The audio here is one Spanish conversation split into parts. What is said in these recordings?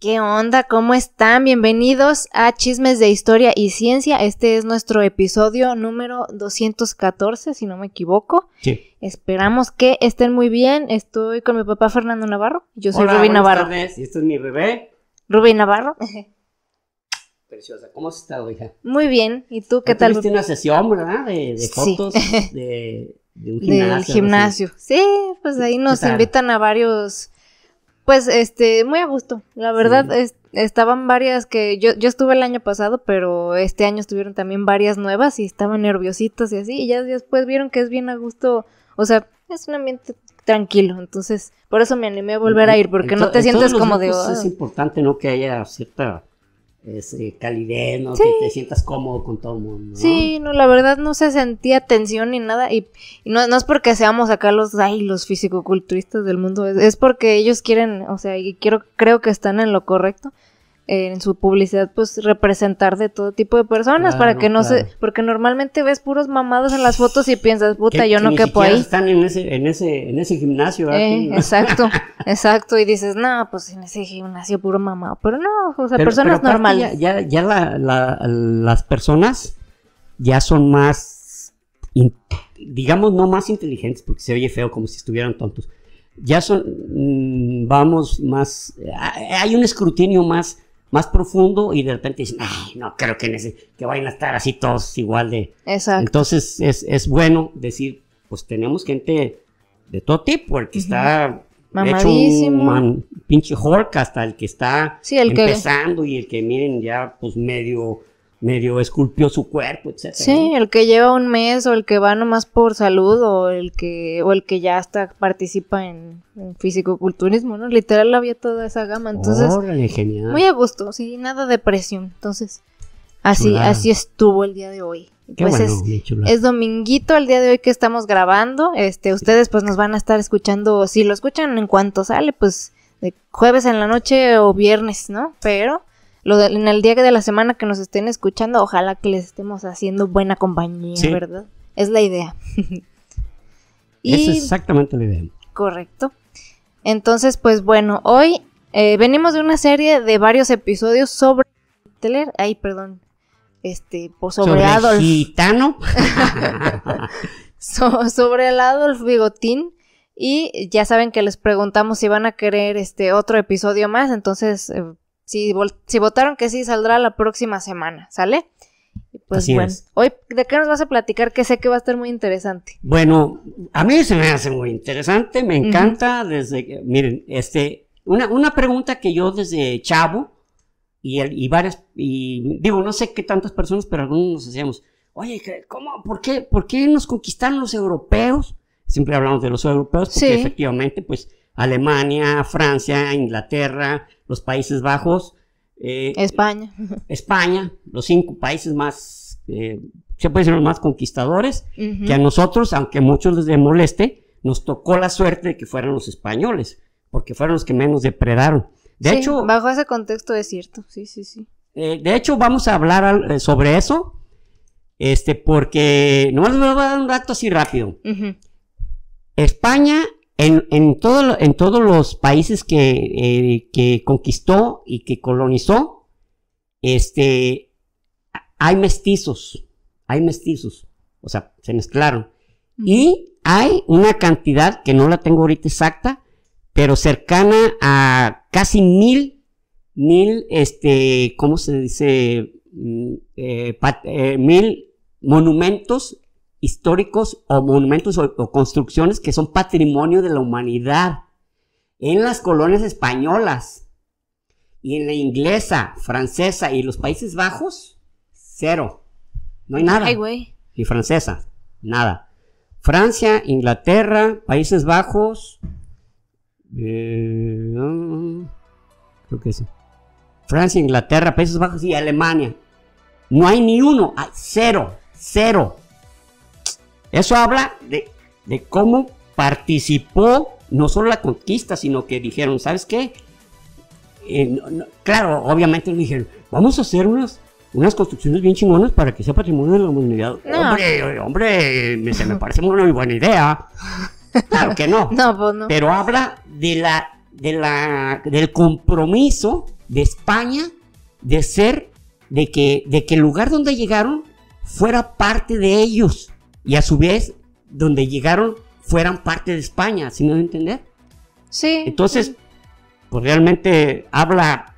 ¿Qué onda? ¿Cómo están? Bienvenidos a Chismes de Historia y Ciencia. Este es nuestro episodio número 214, si no me equivoco. Sí. Esperamos que estén muy bien. Estoy con mi papá Fernando Navarro. Yo soy Hola, Rubí Navarro. Buenas tardes. Y este es mi bebé. Rubí Navarro. Preciosa. ¿Cómo has estado, hija? Muy bien. ¿Y tú qué tal? Tuviste una sesión, ¿verdad? De fotos de un gimnasio. Del gimnasio. Sí, pues ahí nos invitan a varios... Pues, muy a gusto. La verdad, sí. Estaban varias que... Yo estuve el año pasado, pero este año estuvieron también varias nuevas y estaban nerviositas y así. Y ya después vieron que es bien a gusto. O sea, es un ambiente tranquilo. Entonces, por eso me animé a volver a ir, porque no te sientes como de... Es importante, ¿no? Que haya cierta... calidez, ¿no? Sí. Que te sientas cómodo con todo el mundo, ¿no? Sí, no, la verdad no se sentía tensión ni nada y no es porque seamos acá los fisicoculturistas del mundo, es porque ellos quieren, o sea, y creo que están en lo correcto, en su publicidad, pues representar de todo tipo de personas, claro, para que no claro. porque normalmente ves puros mamados en las fotos y piensas, puta, yo no quepo ahí. Están en ese gimnasio, aquí, ¿no? Exacto, y dices, no, pues en ese gimnasio puro mamado, pero no, o sea, personas pero normales. Ya las personas ya son más, digamos, no más inteligentes, porque se oye feo como si estuvieran tontos, ya son, vamos, más, hay un escrutinio más profundo y de repente dicen, ay, no creo que vayan a estar así todos igual de... Exacto. Entonces es bueno decir, pues tenemos gente de todo tipo, el que está mamadísimo, hecho un pinche Hulk, hasta el que está empezando y el que miren ya pues medio esculpió su cuerpo, etcétera. Sí, el que lleva un mes o el que va nomás por salud o el que ya hasta participa en fisicoculturismo, ¿no? Literal había toda esa gama, entonces órale, genial. Muy a gusto, sí, nada de presión, entonces así estuvo el día de hoy. Qué pues bueno, es dominguito el día de hoy que estamos grabando, ustedes pues nos van a estar escuchando, si lo escuchan en cuanto sale, pues de jueves en la noche o viernes, ¿no? Pero en el día de la semana que nos estén escuchando, ojalá que les estemos haciendo buena compañía, sí. ¿Verdad? Es la idea. Es exactamente la idea. Correcto. Entonces, pues bueno, hoy venimos de una serie de varios episodios sobre Hitler. Ay, perdón. Sobre Adolf. Gitano. Sobre el Adolf Bigotín. Y ya saben que les preguntamos si van a querer otro episodio más. Entonces, si votaron que sí, saldrá la próxima semana. ¿Sale? Pues así bueno, es. Hoy, ¿de qué nos vas a platicar? Que sé que va a estar muy interesante. Bueno, a mí se me hace muy interesante, me encanta desde que, miren, una pregunta que yo desde chavo y varias, y digo, no sé qué tantas personas, pero algunos nos hacíamos, oye, por qué nos conquistaron los europeos? Siempre hablamos de los europeos porque sí. Efectivamente, pues, Alemania, Francia, Inglaterra, los Países Bajos, España, los 5 países más, se puede decir los más conquistadores, que a nosotros, aunque a muchos les moleste, nos tocó la suerte de que fueran los españoles, porque fueron los que menos depredaron. De hecho, bajo ese contexto es cierto, sí. De hecho, vamos a hablar sobre eso, porque nomás les voy a dar un dato así rápido. España, en todos los países que conquistó y que colonizó, hay mestizos, o sea, se mezclaron. Y hay una cantidad, que no la tengo ahorita exacta, pero cercana a casi 1000, ¿cómo se dice? 1000 monumentos históricos o monumentos o construcciones que son patrimonio de la humanidad en las colonias españolas y en la inglesa, francesa y los Países Bajos, 0, no hay nada. Ay, güey. Y francesa, nada. Francia, Inglaterra, Países Bajos, creo que sí. Francia, Inglaterra, Países Bajos y Alemania, no hay ni uno, hay 0. Eso habla de cómo participó no solo la conquista, sino que dijeron, ¿sabes qué? Claro, obviamente dijeron, vamos a hacer unas construcciones bien chingonas para que sea patrimonio de la humanidad. No. Hombre, se me parece una muy buena idea. Claro que no. No, pues no. Pero habla del compromiso de España de que el lugar donde llegaron fuera parte de ellos y a su vez donde llegaron fueran parte de España, ¿sí me voy a entender? Sí. Entonces, pues realmente habla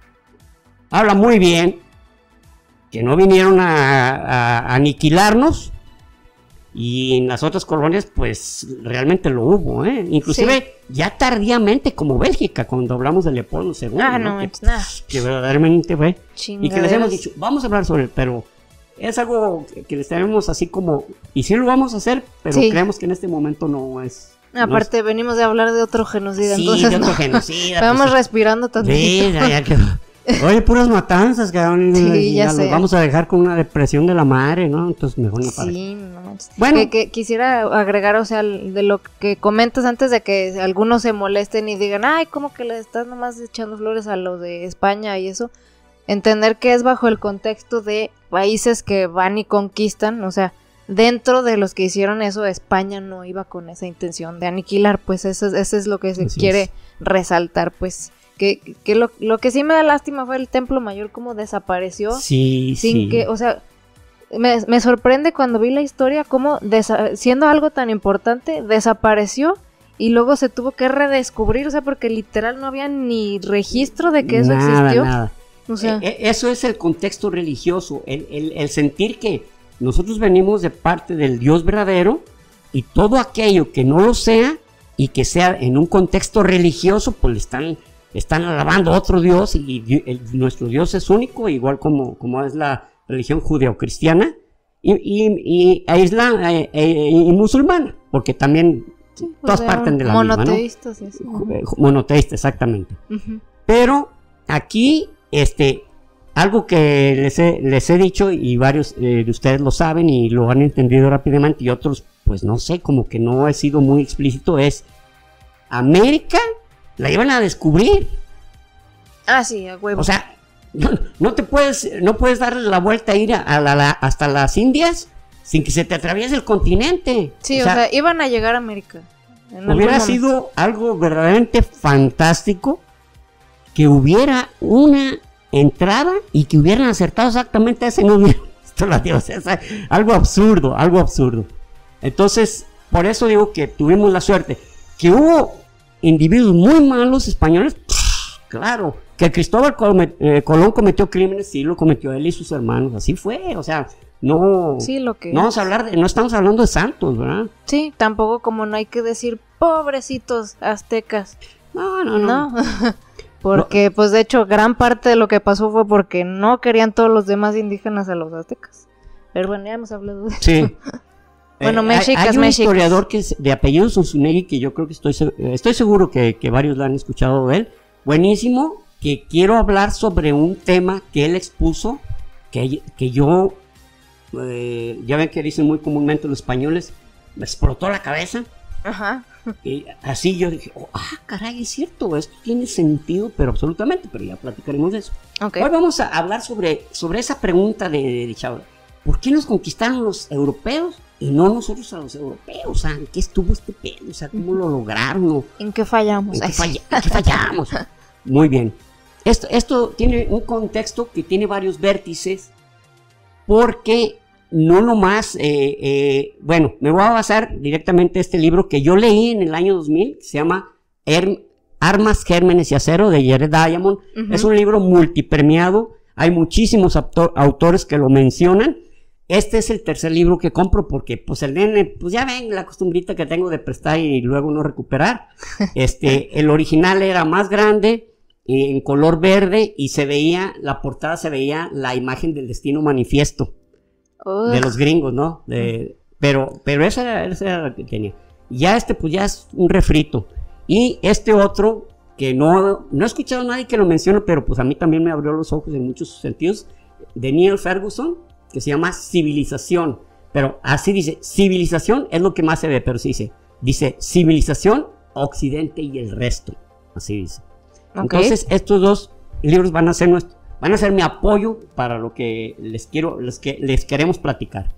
muy bien que no vinieron a aniquilarnos, y en las otras colonias pues realmente lo hubo, inclusive ya tardíamente, como Bélgica, cuando hablamos de Leopoldo II, que verdaderamente fue, y que les hemos dicho, vamos a hablar sobre él, pero es algo que les tenemos así como, y sí lo vamos a hacer, pero creemos que en este momento no es. Aparte, venimos de hablar de otro genocida, sí, entonces de otro genocida. Vamos pues, respirando tantito. Sí, ya quedó. Oye, puras matanzas, cabrón. Sí, ya sé. Los vamos a dejar con una depresión de la madre, ¿no? Entonces mejor ni para. Sí, no. Bueno, que quisiera agregar, o sea, de lo que comentas antes de que algunos se molesten y digan, ay, ¿cómo que le estás nomás echando flores a lo de España y eso? Entender que es bajo el contexto de países que van y conquistan, o sea, dentro de los que hicieron eso, España no iba con esa intención de aniquilar, pues eso es lo que se quiere resaltar, pues. Que lo que sí me da lástima fue el Templo Mayor, como desapareció. Sí, sin que, o sea, me sorprende cuando vi la historia, como siendo algo tan importante, desapareció y luego se tuvo que redescubrir, o sea, porque literal no había ni registro de que eso existió. Nada. O sea, eso es el contexto religioso, el sentir que nosotros venimos de parte del Dios verdadero, y todo aquello que no lo sea y que sea en un contexto religioso, pues están alabando a otro Dios, y nuestro Dios es único, igual como es la religión judeocristiana y musulmana, porque también todas parten de la monoteístas, misma, ¿no? Monoteísta, exactamente. Pero aquí, algo que les he dicho, y varios de ustedes lo saben y lo han entendido rápidamente, y otros, pues no sé, como que no he sido muy explícito, es América la iban a descubrir. Ah, sí, a huevo. O sea, no puedes darle la vuelta a ir hasta las Indias sin que se te atraviese el continente. Sí, o sea, iban a llegar a América. Hubiera sido algo verdaderamente fantástico que hubiera una entrada y que hubieran acertado exactamente a ese número. O sea, algo absurdo. Entonces, por eso digo que tuvimos la suerte. Que hubo individuos muy malos españoles, claro. Que Cristóbal Colón cometió crímenes, sí lo cometió él y sus hermanos, así fue, o sea, no, sí, no estamos hablando de santos, ¿verdad? Sí, tampoco como no hay que decir pobrecitos aztecas. No. Porque pues de hecho gran parte de lo que pasó fue porque no querían todos los demás indígenas a los aztecas. Pero bueno, ya hemos hablado de eso. Sí. Bueno, hay un historiador que es de apellido Zunzunegui, que yo creo que estoy seguro que varios lo han escuchado de él, buenísimo, que quiero hablar sobre un tema que él expuso, que yo, ya ven que dicen muy comúnmente los españoles, me explotó la cabeza. Ajá. Y así yo dije, caray, es cierto, esto tiene sentido, pero absolutamente, pero ya platicaremos de eso. Okay. Hoy vamos a hablar sobre esa pregunta de Chávez. ¿Por qué nos conquistaron los europeos y no nosotros a los europeos? O sea, ¿en qué estuvo este pedo? O sea, ¿cómo lo lograron? ¿En qué fallamos? ¿En qué fallamos? Muy bien. Esto tiene un contexto que tiene varios vértices, porque no nomás, bueno, me voy a basar directamente en este libro que yo leí en el año 2000, que se llama Armas, Gérmenes y Acero, de Jared Diamond. Uh-huh. Es un libro multipremiado, hay muchísimos autores que lo mencionan. Este es el tercer libro que compro porque, pues, el nene, pues ya ven la costumbrita que tengo de prestar y luego no recuperar. El original era más grande, en color verde, y la portada se veía la imagen del Destino Manifiesto de los gringos, ¿no? Pero esa era la que tenía. Ya pues ya es un refrito. Y este otro, que no he escuchado a nadie que lo mencione, pero pues a mí también me abrió los ojos en muchos sentidos, de Neil Ferguson, que se llama Civilización, pero así dice, civilización es lo que más se ve, pero sí dice Civilización, Occidente y el resto, así dice. Okay. Entonces estos dos libros van a ser mi apoyo para lo que les queremos platicar.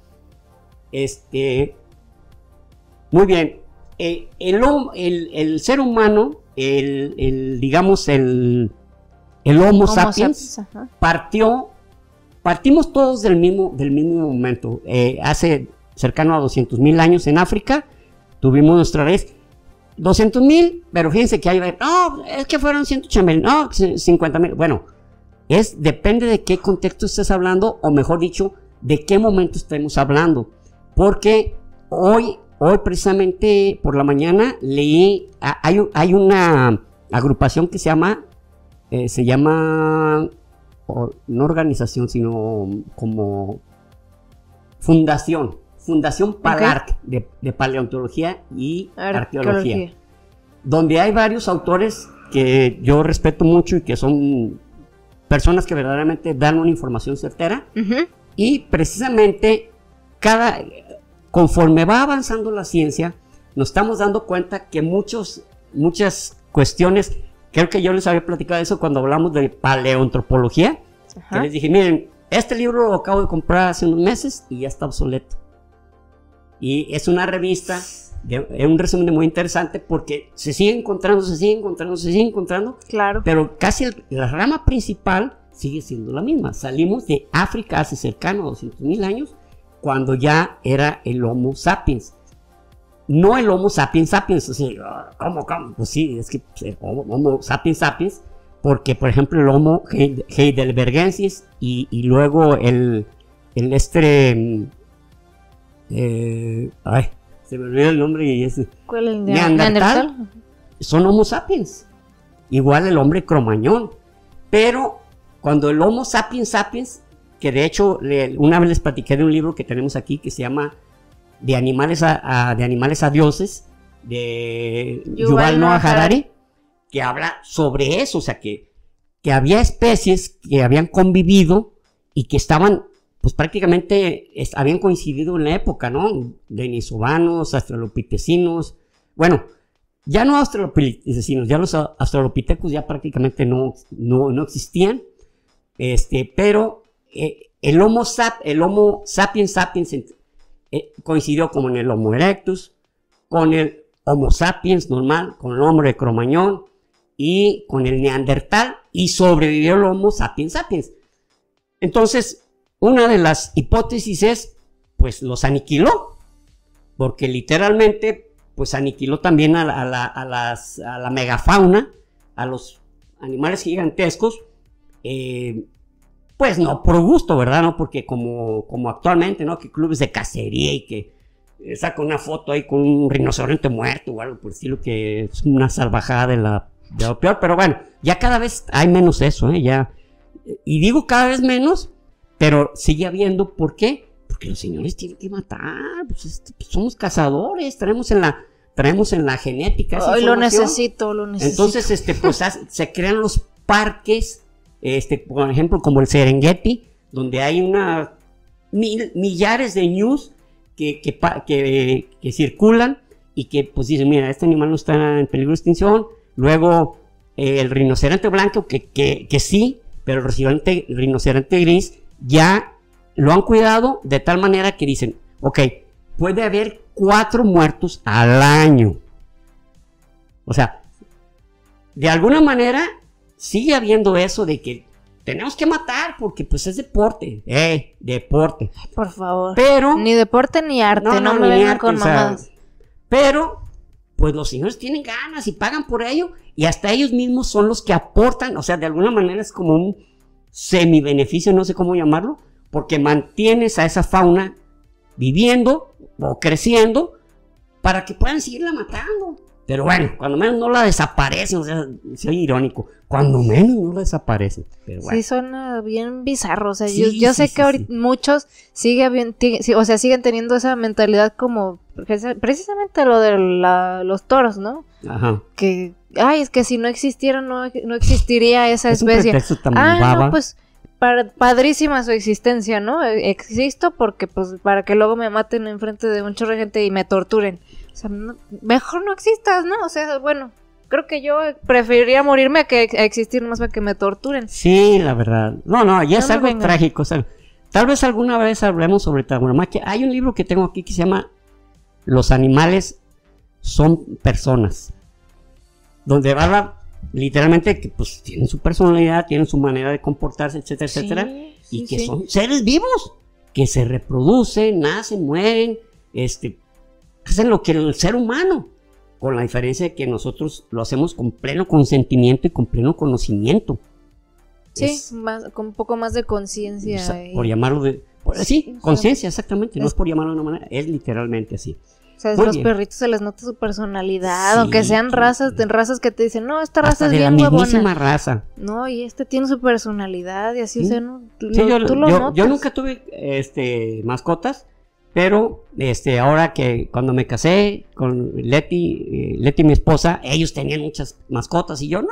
Muy bien, el ser humano, digamos el el Homo sapiens partimos todos del mismo momento. Hace cercano a 200,000 años en África tuvimos nuestra raíz. 200,000, pero fíjense que hay, no, es que fueron 180,000, no, 50,000. Bueno, depende de qué contexto estés hablando, o mejor dicho, de qué momento estemos hablando. Porque hoy precisamente por la mañana leí, hay una agrupación que se llama, no organización, sino como Fundación PALARC, de Paleontología y Arqueología, donde hay varios autores que yo respeto mucho y que son personas que verdaderamente dan una información certera. Y precisamente conforme va avanzando la ciencia, nos estamos dando cuenta que muchas cuestiones, creo que yo les había platicado eso cuando hablamos de paleoantropología, que les dije, miren, este libro lo acabo de comprar hace unos meses y ya está obsoleto. Y es una revista, es un resumen muy interesante porque se sigue encontrando. Claro. Pero casi la rama principal sigue siendo la misma. Salimos de África hace cercano a 200,000 años, cuando ya era el Homo sapiens. No el Homo sapiens sapiens, o sea, ¿cómo? Pues sí, es que Homo sapiens, porque por ejemplo el Homo heidelbergensis y luego se me olvidó el nombre y es ¿cuál es el Neandertal? Son Homo sapiens, igual el hombre Cromañón. Pero cuando el Homo sapiens, que de hecho una vez les platiqué de un libro que tenemos aquí que se llama De animales a dioses, de Yuval Noah Harari, que habla sobre eso, o sea que había especies que habían convivido y que estaban, pues prácticamente habían coincidido en la época, ¿no? Denisovanos, australopitecinos, bueno, ya no australopitecinos, ya los australopithecus ya prácticamente no existían, pero el Homo sapiens coincidió como en el Homo erectus, con el Homo sapiens normal, con el hombre de Cromañón y con el Neandertal, y sobrevivió el Homo sapiens. Entonces, una de las hipótesis es, pues los aniquiló, porque literalmente, pues aniquiló también a la megafauna, a los animales gigantescos, pues no por gusto, ¿verdad? No porque como actualmente, ¿no? Que clubes de cacería y que saca una foto ahí con un rinoceronte muerto o algo por el estilo, que es una salvajada de lo peor. Pero bueno, ya cada vez hay menos eso, ya. Y digo cada vez menos, pero sigue habiendo. ¿Por qué? Porque los señores tienen que matar. Pues somos cazadores, traemos en la genética esa información. Lo necesito. Entonces, pues se crean los parques. Por ejemplo, como el Serengeti, donde hay millares de ñus que circulan y que pues dicen, mira, este animal no está en peligro de extinción. Luego el rinoceronte blanco, que sí, pero el rinoceronte gris ya lo han cuidado de tal manera que dicen, ok, puede haber 4 muertos al año. O sea, de alguna manera sigue habiendo eso de que tenemos que matar porque pues es deporte. Deporte. Ay, por favor. Pero ni deporte ni arte, no me vengan con mamadas. Pero pues los señores tienen ganas y pagan por ello, y hasta ellos mismos son los que aportan, o sea, de alguna manera es como un semi-beneficio, no sé cómo llamarlo, porque mantienes a esa fauna viviendo o creciendo para que puedan seguirla matando. Pero bueno, cuando menos no la desaparecen, o sea, soy irónico, cuando menos no la desaparecen. Pero bueno. Sí, suena bien bizarro, o sea, sí, yo sé que ahorita muchos siguen teniendo esa mentalidad como, precisamente lo de los toros, ¿no? Ajá. Que, es que si no existiera, no existiría esa especie. No, pues, padrísima su existencia, ¿no? Existo porque, pues, para que luego me maten enfrente de un chorro de gente y me torturen. O sea, mejor no existas, ¿no? O sea, bueno, creo que yo preferiría morirme a que existir más para que me torturen. Sí, la verdad. No, ya es algo trágico. O sea, tal vez alguna vez hablemos sobre tauromaquia. Hay un libro que tengo aquí que se llama Los animales son personas, donde habla literalmente que pues tienen su personalidad, tienen su manera de comportarse, etcétera, etcétera, y que son seres vivos, que se reproducen, nacen, mueren, hacen lo que el ser humano, con la diferencia de que nosotros lo hacemos con pleno consentimiento y con pleno conocimiento. Sí, con un poco más de conciencia. Por llamarlo sí, conciencia, exactamente, no es por llamarlo de una manera, es literalmente así. O sea, los perritos se les nota su personalidad, aunque sean razas que te dicen, no, esta raza es bien huevona. Hasta de la mismísima raza. No, y tiene su personalidad y así, o sea, no, tú lo notas. Yo nunca tuve mascotas, pero ahora que cuando me casé con Leti, mi esposa, ellos tenían muchas mascotas y yo, ¡no!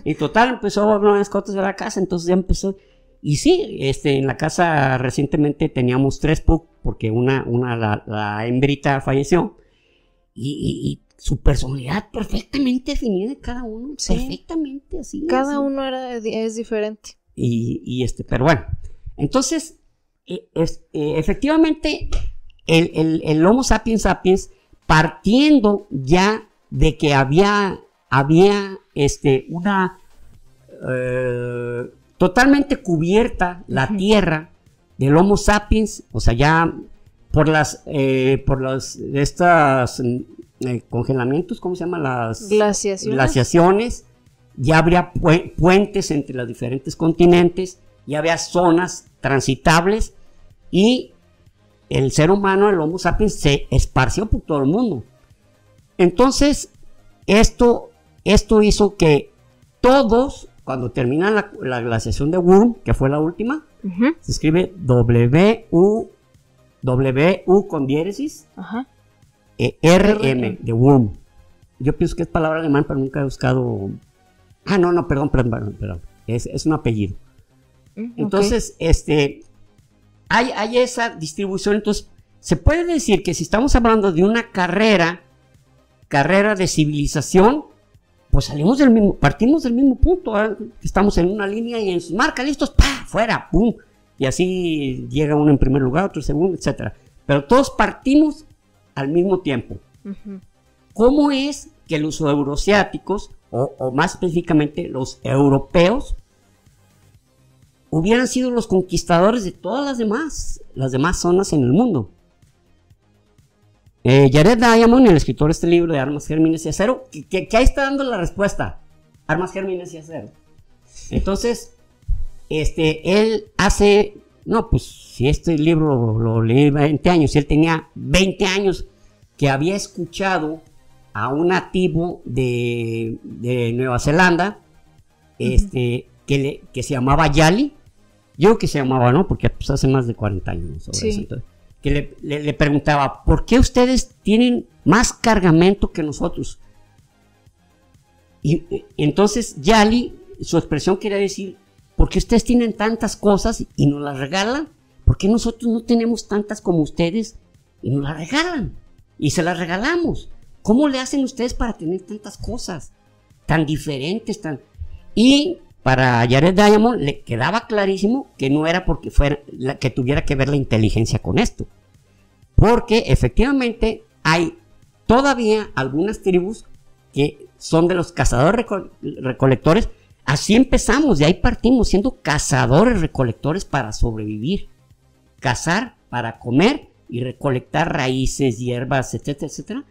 Y total, empezó a haber mascotas de la casa, entonces ya empezó. Y sí, en la casa recientemente teníamos 3 pug, porque la hembrita falleció, y su personalidad perfectamente definida de cada uno, perfectamente así. Cada uno es diferente. Pero bueno, entonces, efectivamente, el Homo sapiens sapiens, partiendo ya de que había una... totalmente cubierta la tierra del Homo sapiens, o sea, ya por estas congelamientos, ¿cómo se llama? Las glaciaciones, ya habría puentes entre los diferentes continentes, ya había zonas transitables y el ser humano, el Homo sapiens, se esparció por todo el mundo. Entonces, esto hizo que todos, cuando termina la glaciación de Würm, que fue la última, se escribe W con diéresis, RM, de Würm. Yo pienso que es palabra alemán, pero nunca he buscado. Perdón. Es un apellido. Entonces, hay esa distribución. Entonces, se puede decir que si estamos hablando de una carrera de civilización, pues partimos del mismo punto, estamos en una línea y en sus marcas, listos, ¡pa! Fuera, ¡pum! Y así llega uno en primer lugar, otro en segundo, etcétera. Pero todos partimos al mismo tiempo. ¿Cómo es que los euroasiáticos, o más específicamente los europeos, hubieran sido los conquistadores de todas las demás zonas en el mundo? Jared Diamond, el escritor de este libro de Armas, Gérmenes y Acero, que ahí está dando la respuesta. Armas, Gérmenes y Acero. Entonces, él hace, si este libro lo leí 20 años, y él tenía 20 años que había escuchado a un nativo de Nueva Zelanda, que se llamaba Yali. Yo creo que se llamaba, ¿no? Porque pues, hace más de 40 años sobre eso. Entonces, que le preguntaba, ¿por qué ustedes tienen más cargamento que nosotros? Y entonces Yali, su expresión quería decir, ¿por qué ustedes tienen tantas cosas y nos las regalan? ¿Por qué nosotros no tenemos tantas como ustedes y nos las regalan? Y se las regalamos. ¿Cómo le hacen ustedes para tener tantas cosas tan diferentes? Y para Jared Diamond le quedaba clarísimo que no era porque que tuviera que ver la inteligencia con esto. Porque efectivamente hay todavía algunas tribus que son de los cazadores recolectores. Así empezamos, de ahí partimos, siendo cazadores recolectores para sobrevivir. Cazar para comer y recolectar raíces, hierbas, etcétera, etcétera,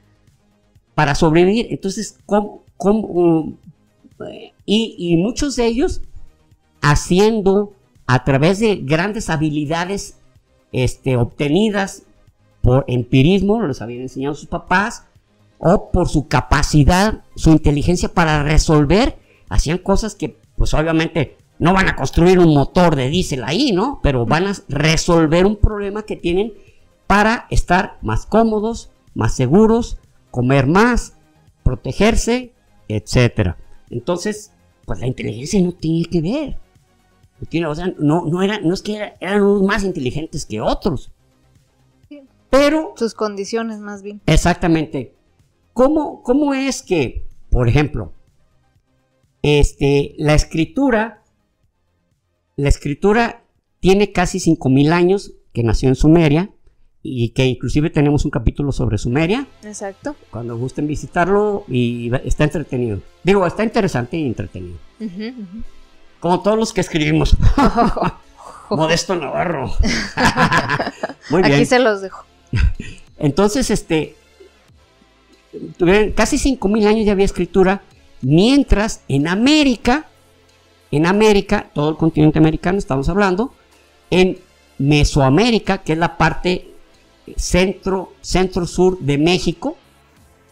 para sobrevivir. Entonces, y muchos de ellos haciendo a través de grandes habilidades obtenidas por empirismo, los habían enseñado sus papás, o por su capacidad, su inteligencia para resolver, hacían cosas que pues obviamente no van a construir un motor de diésel ahí, ¿no? Pero van a resolver un problema que tienen para estar más cómodos, más seguros, comer más, protegerse, etcétera. Entonces, pues la inteligencia no tiene que ver. No es que eran unos más inteligentes que otros. Pero sus condiciones más bien. Exactamente. ¿Cómo es que, por ejemplo, la escritura tiene casi 5,000 años que nació en Sumeria y que inclusive tenemos un capítulo sobre Sumeria. Exacto. Cuando gusten visitarlo, y está entretenido. Digo, está interesante y entretenido. Como todos los que escribimos. Modesto Navarro. Muy bien. Aquí se los dejo. Entonces, casi 5,000 años ya había escritura, mientras en América, todo el continente americano estamos hablando, en Mesoamérica, que es la parte centro-sur de México,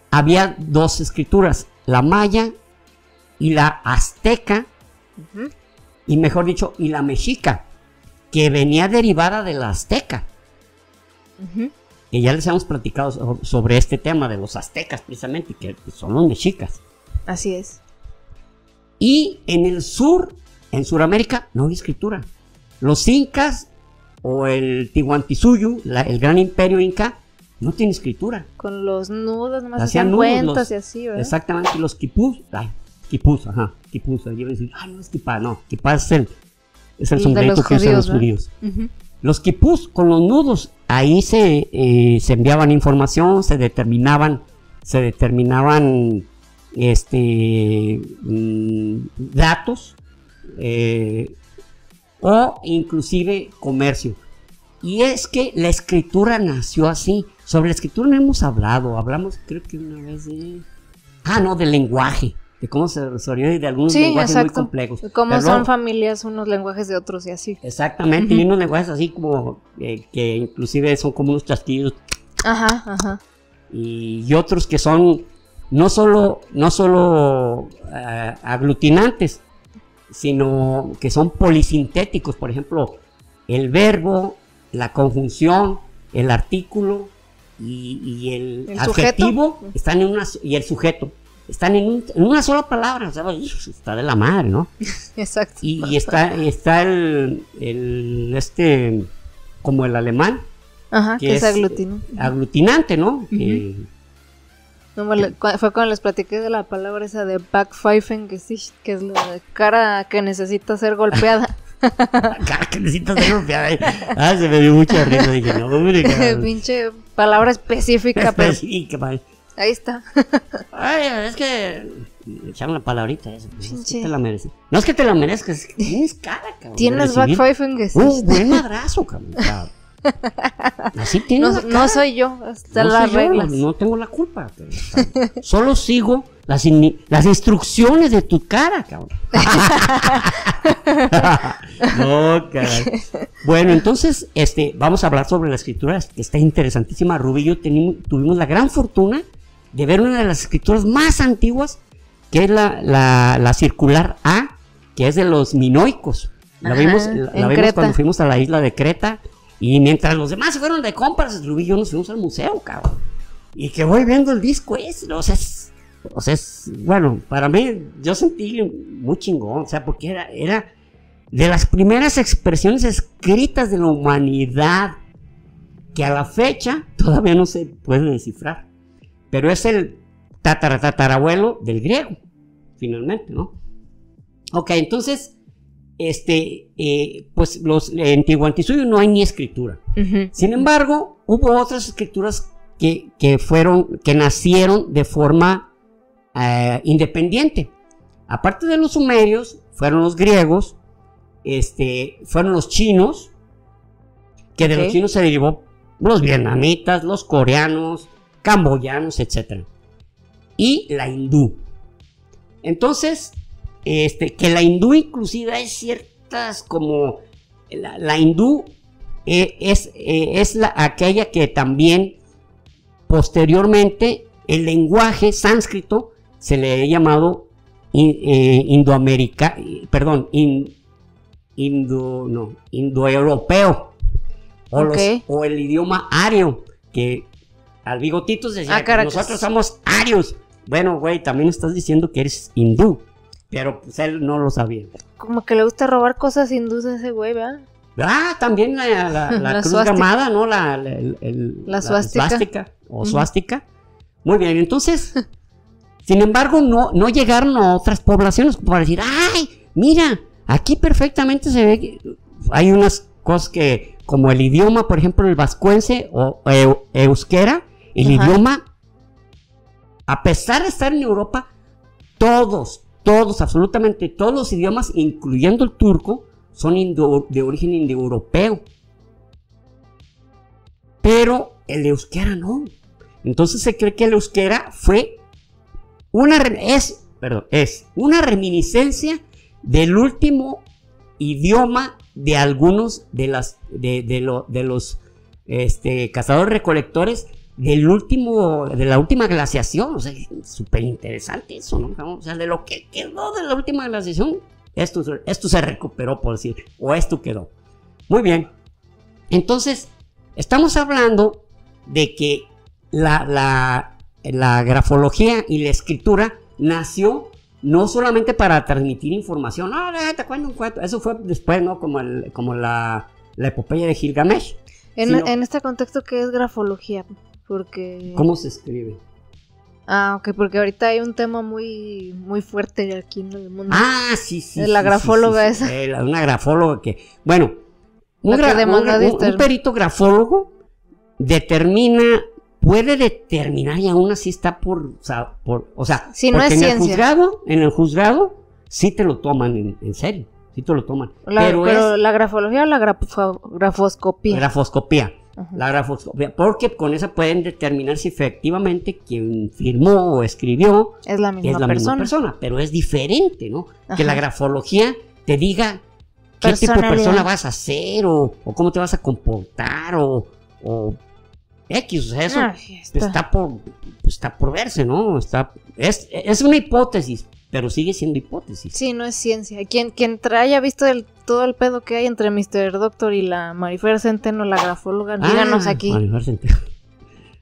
había 2 escrituras, la maya y la azteca, y mejor dicho, y la mexica, que venía derivada de la azteca. Que ya les hemos platicado sobre este tema de los aztecas, precisamente, que son los mexicas. Así es. Y en el sur, en Sudamérica, no hay escritura. Los incas o el Tihuantinsuyo, el gran imperio inca, no tiene escritura. Con los nudos, nomás hacían cuentas y así, ¿verdad? Exactamente, y los quipús, quipús, yo iba a decir, no es quipá, no, quipá es el sombrerito que usan los judíos. Los quipús con los nudos, ahí se enviaban información, se determinaban datos, o inclusive comercio. Y es que la escritura nació así. Sobre la escritura no hemos hablamos creo que una vez del lenguaje, de cómo se desarrolló y de algunos lenguajes muy complejos. Cómo son familias unos lenguajes de otros y así. Exactamente, y unos lenguajes así como que inclusive son como unos chasquillos. Y otros que son no solo aglutinantes, sino que son polisintéticos. Por ejemplo, el verbo, la conjunción, el artículo y el adjetivo están y el sujeto están en una sola palabra. O sea, está de la madre, ¿no? Exacto. Y está como el alemán, que es aglutinante, ¿no? Fue cuando les platiqué de la palabra esa de backpfeifen, que es la de cara que necesita ser golpeada. Cara que necesita ser golpeada. Se me dio mucha risa. Dije, no, hombre. Pinche palabra específica. Ahí está. Ay, es que echaron la palabrita esa. Sí te la mereces. No es que te la merezcas, es que tienes cara, cabrón. Tienes backpfeifen, que buen madrazo, cabrón. Así tienes no soy yo, están las reglas. No tengo la culpa. Solo sigo las instrucciones de tu cara, cabrón. No, caray. Bueno, entonces, vamos a hablar sobre la escritura, que está interesantísima. Rubí y yo tuvimos la gran fortuna de ver una de las escrituras más antiguas, que es la circular A, que es de los minoicos. La vimos cuando fuimos a la isla de Creta. Y mientras los demás se fueron de compras, Rubí y yo nos fuimos al museo, cabrón. Y que voy viendo el disco ese, bueno, para mí, yo sentí muy chingón, o sea, porque era de las primeras expresiones escritas de la humanidad que a la fecha todavía no se puede descifrar. Pero es el tatarabuelo del griego, finalmente, ¿no? Ok, entonces, pues en Tihuantinsuyo no hay ni escritura. Sin embargo, hubo otras escrituras que nacieron de forma independiente. Aparte de los sumerios, fueron los griegos, fueron los chinos, que de los chinos se derivó los vietnamitas, los coreanos, camboyanos, etc. Y la hindú. Entonces, que la hindú inclusive hay ciertas como la hindú es aquella que también posteriormente el lenguaje sánscrito se le ha llamado indoeuropeo o el idioma ario, que al bigotito se decía que nosotros somos arios. Bueno, güey, también estás diciendo que eres hindú. Pero pues él no lo sabía. Como que le gusta robar cosas hindúes a ese güey, ¿verdad? También la cruz gamada, ¿no? La suástica. Suástica. Muy bien, entonces, sin embargo, no llegaron a otras poblaciones para decir, ¡ay! Mira, aquí perfectamente se ve que hay unas cosas que como el idioma, por ejemplo, el vascuense o euskera, el idioma, a pesar de estar en Europa, todos, absolutamente todos los idiomas, incluyendo el turco, son de origen indoeuropeo. Pero el euskera no. Entonces se cree que el euskera fue es una reminiscencia del último idioma de algunos de los cazadores recolectores de la última glaciación. O sea, súper interesante eso, ¿no? O sea, de lo que quedó de la última glaciación, esto se recuperó, por decir, o esto quedó. Muy bien. Entonces, estamos hablando de que la grafología y la escritura nació no solamente para transmitir información. No, te cuento un cuento. Eso fue después, ¿no? Como la epopeya de Gilgamesh. En este contexto, ¿qué es grafología? Porque... ¿Cómo se escribe? Ah, ok, porque ahorita hay un tema muy, muy fuerte aquí en el mundo. Ah, sí. La grafóloga esa. Una grafóloga que... Bueno, un perito grafólogo puede determinar, y aún así está si no es ciencia. En el juzgado sí te lo toman en serio, sí te lo toman. Pero la grafología o la grafoscopía. Grafoscopía. La grafoscopía, porque con esa pueden determinar si efectivamente quien firmó o escribió es la misma persona, pero es diferente, ¿no? Ajá. Que la grafología te diga qué tipo de persona vas a ser o cómo te vas a comportar o X, o sea, eso está por verse, ¿no? Es una hipótesis, pero sigue siendo hipótesis. Sí, no es ciencia. Quien haya visto todo el pedo que hay entre Mr. Doctor y la Marifer Centeno, la grafóloga, díganos aquí. Marifer Centeno.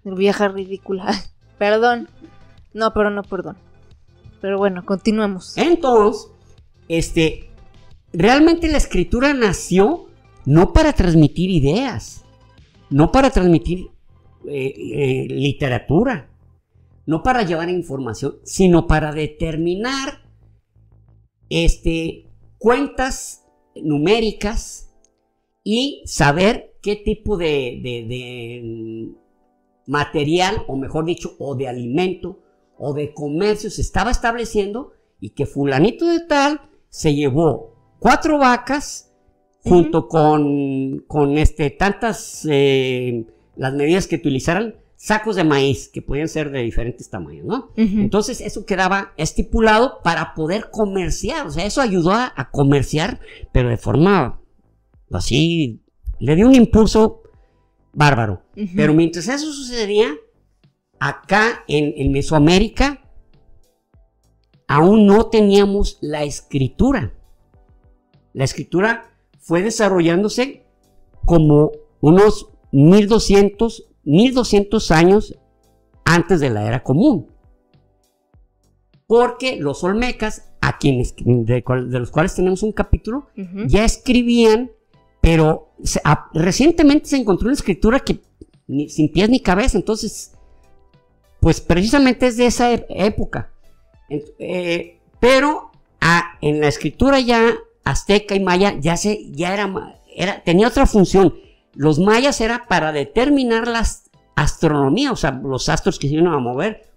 Vieja ridícula. Perdón. No, perdón. Pero bueno, continuemos. Entonces, realmente la escritura nació no para transmitir ideas, no para transmitir literatura, no para llevar información, sino para determinar cuentas numéricas y saber qué tipo de material, o mejor dicho, o de alimento o de comercio se estaba estableciendo, y que fulanito de tal se llevó 4 vacas junto con tantas las medidas que utilizaran, sacos de maíz que podían ser de diferentes tamaños, ¿no? Entonces eso quedaba estipulado para poder comerciar. O sea, eso ayudó a comerciar, pero de forma así, le dio un impulso bárbaro. Pero mientras eso sucedía, acá en Mesoamérica aún no teníamos la escritura. La escritura fue desarrollándose como unos 1200 años antes de la era común, porque los olmecas, de los cuales tenemos un capítulo, ya escribían, pero recientemente se encontró una escritura que sin pies ni cabeza. Entonces, pues precisamente es de esa época, pero en la escritura ya azteca y maya tenía otra función. Los mayas era para determinar las astronomía, o sea, los astros que se iban a mover.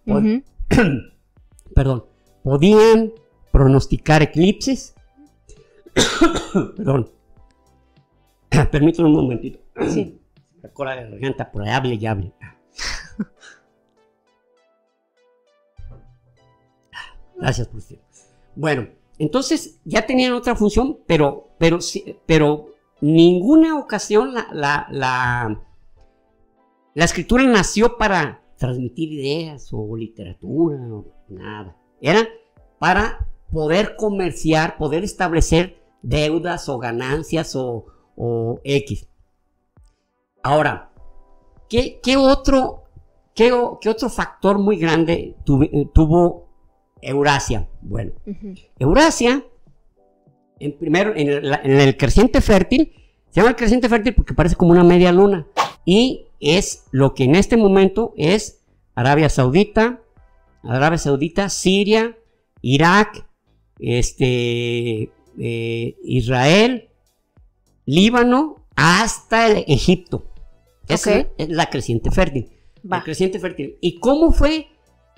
Podían pronosticar eclipses. Perdón. Permítame un momentito. Sí. La cola de la garganta, por ahí hable y hable. Gracias por usted. Bueno, entonces ya tenían otra función, pero ninguna ocasión la escritura nació para transmitir ideas o literatura o nada. Era para poder comerciar, poder establecer deudas o ganancias o X. Ahora, ¿qué otro factor muy grande tuvo Eurasia? Bueno, Eurasia, en el creciente fértil, se llama el creciente fértil porque parece como una media luna, y es lo que en este momento es Arabia Saudita, Siria, Irak, Israel, Líbano hasta el Egipto. Esa es la creciente fértil. La creciente fértil. ¿Y cómo fue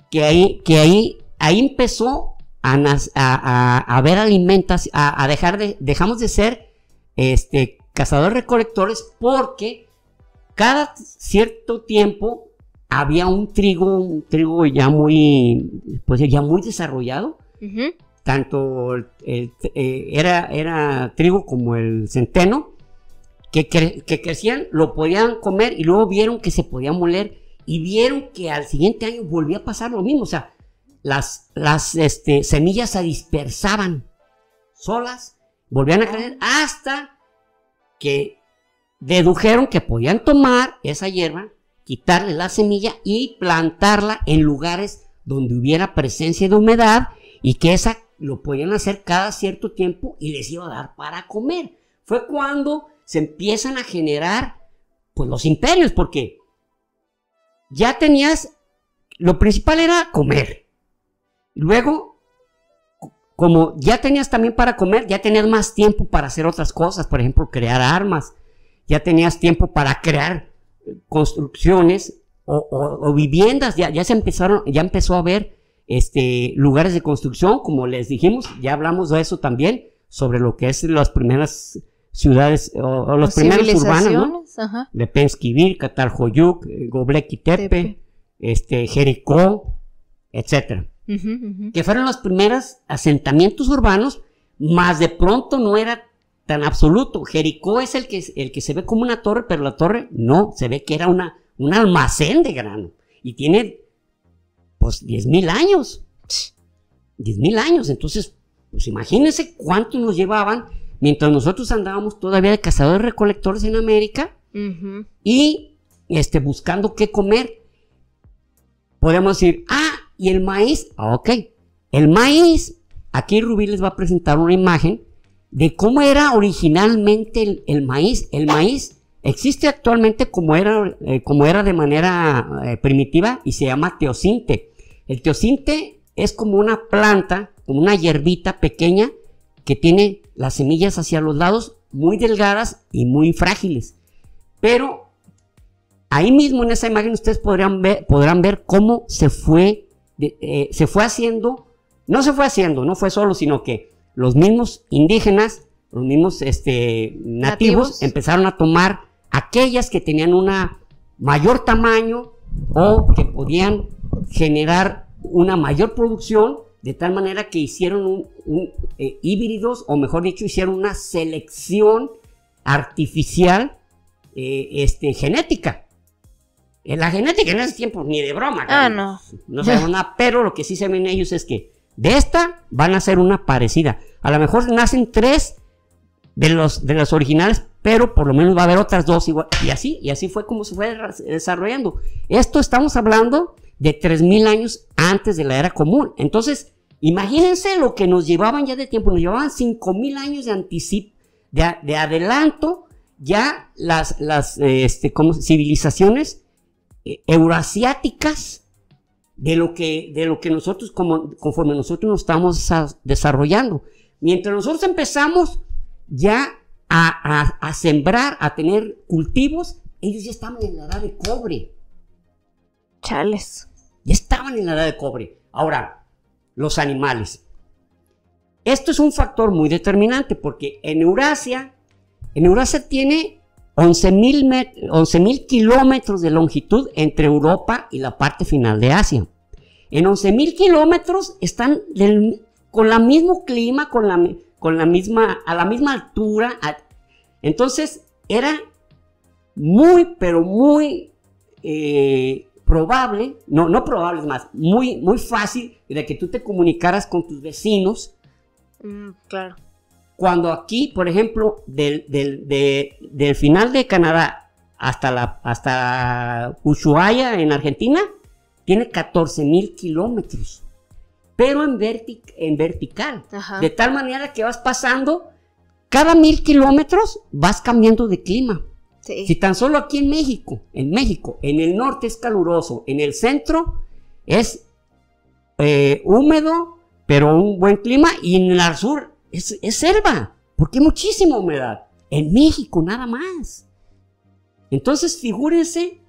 que ahí empezó a ver alimentos, dejamos de ser cazadores recolectores, porque cada cierto tiempo había un trigo ya muy desarrollado. Tanto era trigo como el centeno, que crecían, lo podían comer, y luego vieron que se podía moler, y vieron que al siguiente año volvía a pasar lo mismo. O sea, las semillas se dispersaban solas, volvían a crecer, hasta que dedujeron que podían tomar esa hierba, quitarle la semilla y plantarla en lugares donde hubiera presencia de humedad, y que esa lo podían hacer cada cierto tiempo y les iba a dar para comer. Fue cuando se empiezan a generar pues los imperios, porque ya tenías, lo principal era comer. Luego, como ya tenías también para comer, ya tenías más tiempo para hacer otras cosas, por ejemplo, crear armas. Ya tenías tiempo para crear construcciones o viviendas. Ya empezó a haber lugares de construcción, como les dijimos. Ya hablamos de eso también, sobre lo que es las primeras ciudades o los primeros urbanos, ¿no? Lepenskivir, Catalhoyuk, Göbekli Tepe, Jericó, etcétera. Que fueron los primeros asentamientos urbanos, más de pronto no era tan absoluto. Jericó es el que se ve como una torre, pero la torre no, se ve que era un almacén de grano, y tiene pues 10,000 años. 10,000 años. Entonces, pues imagínense cuánto nos llevaban mientras nosotros andábamos todavía de cazadores recolectores en América, y buscando qué comer. Podemos decir, y el maíz. Ok, el maíz, aquí Rubí les va a presentar una imagen de cómo era originalmente el maíz. El maíz existe actualmente como era de manera primitiva, y se llama teosinte. El teosinte es como una planta, como una hierbita pequeña, que tiene las semillas hacia los lados, muy delgadas y muy frágiles. Pero ahí mismo en esa imagen ustedes podrán ver cómo se fue haciendo. No fue solo, sino que los mismos indígenas, los mismos nativos empezaron a tomar aquellas que tenían una mayor tamaño, o que podían generar una mayor producción, de tal manera que hicieron híbridos, o mejor dicho, hicieron una selección artificial genética. La genética en ese tiempo ni de broma. No sabemos nada, pero lo que sí se ven ellos es que de esta van a ser una parecida. A lo mejor nacen 3 de las originales, pero por lo menos va a haber otras 2 igual. Y así fue como se fue desarrollando. Esto estamos hablando de 3,000 años antes de la era común. Entonces, imagínense lo que nos llevaban ya de tiempo. Nos llevaban 5,000 años de adelanto, ya las civilizaciones eurasiáticas, de lo que nosotros, conforme nosotros nos estamos desarrollando. Mientras nosotros empezamos ya a sembrar, a tener cultivos, ellos ya estaban en la edad de cobre. Chales. Ya estaban en la edad de cobre. Ahora, los animales. Esto es un factor muy determinante, porque en Eurasia tiene 11,000 kilómetros de longitud entre Europa y la parte final de Asia. En 11,000 kilómetros están con el mismo clima, a la misma altura. Entonces era muy, pero muy probable, no probable, es más, muy, muy fácil de que tú te comunicaras con tus vecinos. Claro. Cuando aquí, por ejemplo, del final de Canadá hasta Ushuaia en Argentina, tiene 14,000 kilómetros, pero en vertical. Ajá. De tal manera que vas pasando, cada 1,000 kilómetros vas cambiando de clima. Sí. Si tan solo aquí en México, en el norte es caluroso, en el centro es húmedo, pero un buen clima, y en el sur es selva, porque hay muchísima humedad. en México nada más. Entonces, figúrense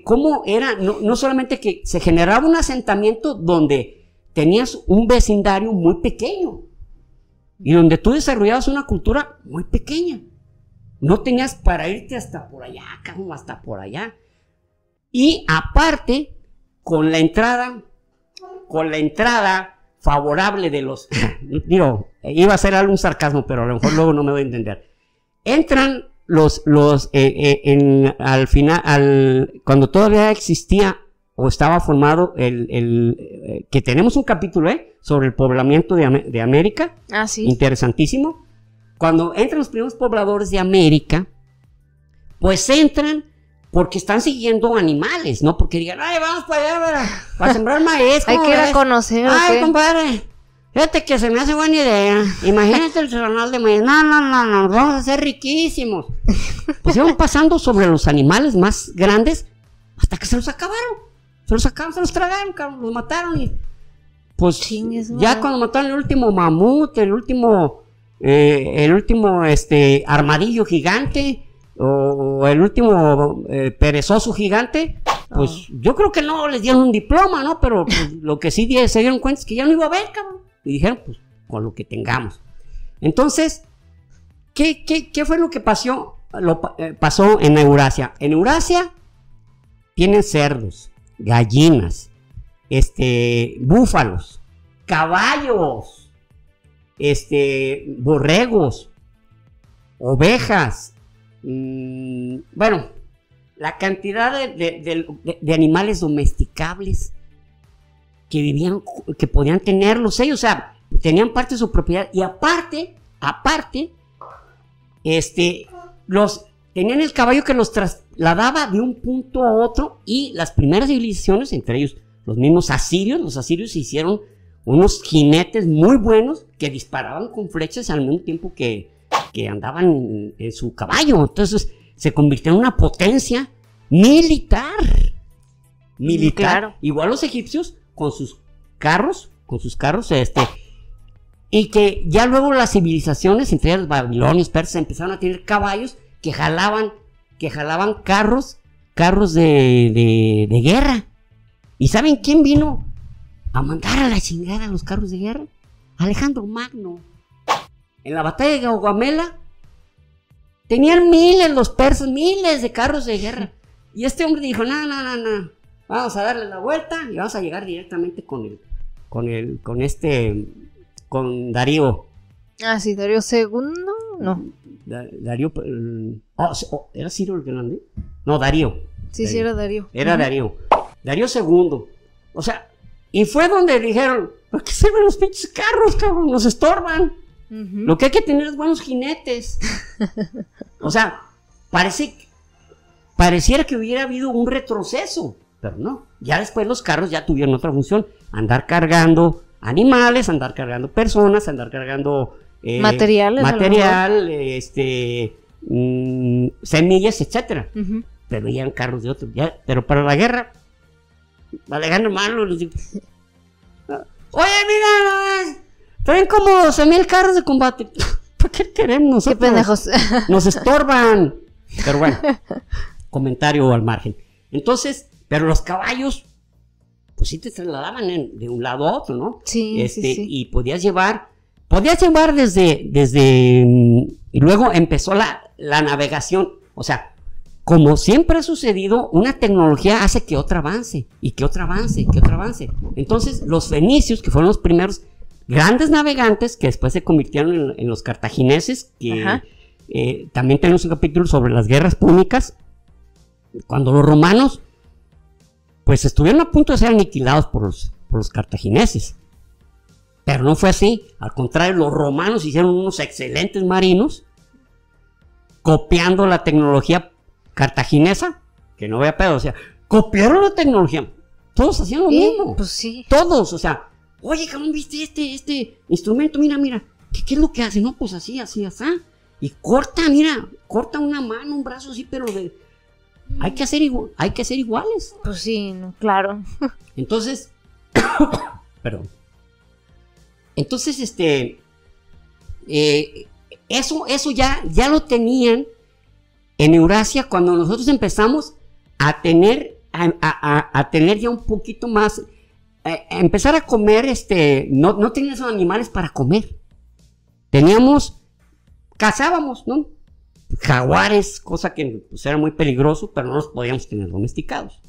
cómo era, no solamente que se generaba un asentamiento donde tenías un vecindario muy pequeño y donde tú desarrollabas una cultura muy pequeña. No tenías para irte hasta por allá, como hasta por allá. Y aparte, con la entrada favorable de los, digo, iba a ser algún sarcasmo, pero a lo mejor luego no me voy a entender. Entran al final, cuando todavía existía o estaba formado que tenemos un capítulo sobre el poblamiento de América. Ah, sí. Interesantísimo. Cuando entran los primeros pobladores de América, pues entran porque están siguiendo animales, no porque digan, ay, vamos para allá para sembrar maíz. Hay que ir a conocer. Ay, compadre, fíjate que se me hace buena idea. Imagínate el jornal de maíz. No, vamos a ser riquísimos. Pues iban pasando sobre los animales más grandes hasta que se los acabaron. Se los tragaron, los mataron. Y pues ya cuando mataron el último mamut, el último armadillo gigante, o el último perezoso gigante, pues yo creo que no les dieron un diploma, ¿no? Pero pues, lo que sí se dieron cuenta es que ya no iba a haber, cabrón. Y dijeron, pues, con lo que tengamos. Entonces, ¿qué fue lo que pasó en Eurasia? En Eurasia tienen cerdos, gallinas, búfalos, caballos, borregos, ovejas, bueno, la cantidad de animales domesticables que vivían, que podían tenerlos ellos, o sea, tenían parte de su propiedad, y aparte, tenían el caballo que los trasladaba de un punto a otro, y las primeras civilizaciones, entre ellos los mismos asirios, los asirios hicieron unos jinetes muy buenos que disparaban con flechas al mismo tiempo que andaban en su caballo. Entonces se convirtió en una potencia militar. Claro. Igual los egipcios con sus carros, y que ya luego las civilizaciones, entre ellas babilonios, persas, empezaron a tener caballos que jalaban carros de guerra. ¿Y saben quién vino a mandar a la chingada los carros de guerra? Alejandro Magno. En la batalla de Gaugamela tenían los persas, miles de carros de guerra. Y este hombre dijo, no, vamos a darle la vuelta y vamos a llegar directamente con Darío. Ah, sí, Darío II, no. Darío, ¿era Ciro el Grande? No, Darío. Sí, era Darío. Era Darío. Darío II. O sea, y fue donde dijeron, ¿por qué sirven los pinches carros, cabrón? Nos estorban. Lo que hay que tener es buenos jinetes. O sea, pareciera que hubiera habido un retroceso, pero no. Ya después los carros ya tuvieron otra función: andar cargando animales, andar cargando personas, andar cargando material, semillas, etcétera. Pero ya eran carros de otros. Pero para la guerra, Alejandro Magno les digo, oye, mira, traen como 12,000 carros de combate. ¿Por qué queremos nosotros? Qué pendejos. Nos estorban. Pero bueno, comentario al margen. Entonces, pero los caballos, pues sí te trasladaban de un lado a otro, ¿no? Sí, sí. Y podías llevar desde y luego empezó la navegación. O sea, como siempre ha sucedido, una tecnología hace que otra avance, y que otra avance, y que otra avance. Entonces, los fenicios, que fueron los primeros grandes navegantes, que después se convirtieron en los cartagineses, que también tenemos un capítulo sobre las guerras púnicas, cuando los romanos, pues estuvieron a punto de ser aniquilados por los cartagineses. Pero no fue así. Al contrario, los romanos hicieron unos excelentes marinos, copiando la tecnología cartaginesa, que no vea pedo, o sea, copiaron la tecnología. Todos hacían lo mismo. Pues sí. Todos, o sea, oye, cabrón, ¿viste este instrumento? Mira, ¿qué es lo que hace? No, pues así. Y corta una mano, un brazo así, pero hay que ser iguales. Pues sí, no, claro. Entonces, perdón. Entonces, eso ya lo tenían en Eurasia cuando nosotros empezamos a tener ya un poquito más, empezar a comer, no tenían esos animales para comer. Cazábamos, ¿no? Jaguares, cosa que pues, era muy peligroso, pero no los podíamos tener domesticados.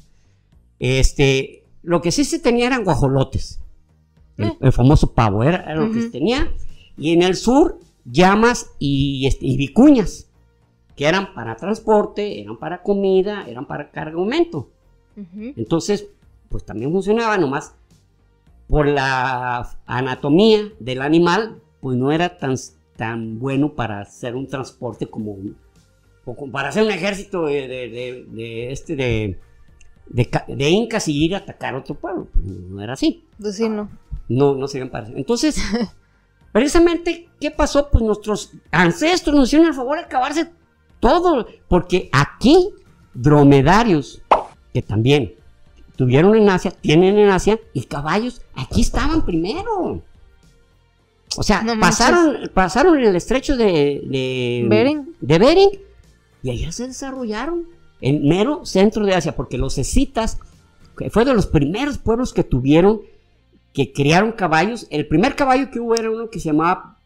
Lo que sí se tenía eran guajolotes, el famoso pavo, era lo que se tenía. Y en el sur, llamas y vicuñas, que eran para transporte, eran para comida, eran para cargamento. Entonces, pues también funcionaba, nomás por la anatomía del animal, pues no era tan bueno para hacer un transporte como para hacer un ejército de incas y ir a atacar a otro pueblo. Pues no era así. Pues sí, no. No sirven para eso. Entonces, precisamente, ¿qué pasó? Pues nuestros ancestros nos hicieron el favor de acabarse todo, porque aquí dromedarios, que también tienen en Asia, y caballos, aquí estaban primero. O sea, No pasaron el estrecho de Bering, y allá se desarrollaron en mero centro de Asia, porque los escitas, que fue de los primeros pueblos que criaron caballos. El primer caballo que hubo era uno que se llamaba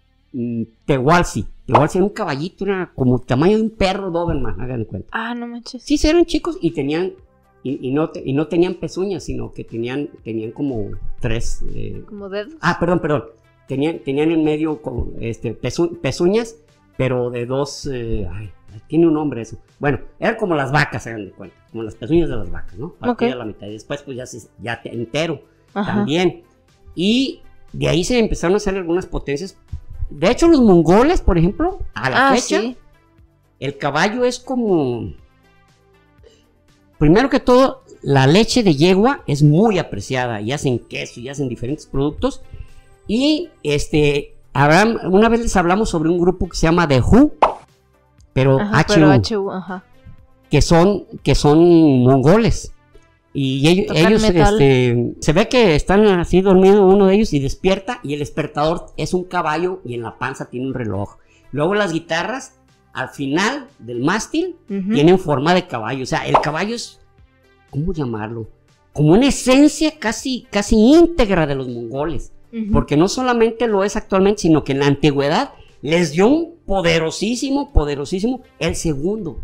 Tehualsi. Tehualsi era un caballito, era como el tamaño de un perro Doberman, hagan de cuenta. Ah, no manches. Sí, eran chicos y tenían, y no tenían pezuñas, sino que tenían como tres. ¿Como dedos? Ah, perdón. Tenían en medio como, pezuñas, pero de dos. Tiene un nombre eso. Bueno, eran como las vacas, hagan de cuenta. Como las pezuñas de las vacas, ¿no? Partida a la mitad. Y después, pues ya entero. Ajá. También. Y de ahí se empezaron a hacer algunas potencias. De hecho, los mongoles, por ejemplo, a la fecha, sí, el caballo es como. Primero que todo, la leche de yegua es muy apreciada. Y hacen queso, y hacen diferentes productos. Y una vez les hablamos sobre un grupo que se llama The Hu, pero HU, que son mongoles. Y ellos se ve que están así dormidos uno de ellos y despierta, y el despertador es un caballo y en la panza tiene un reloj. Luego las guitarras al final del mástil tienen forma de caballo. O sea, el caballo es, ¿cómo llamarlo? Como una esencia casi íntegra de los mongoles. Porque no solamente lo es actualmente, sino que en la antigüedad les dio un poderosísimo, el segundo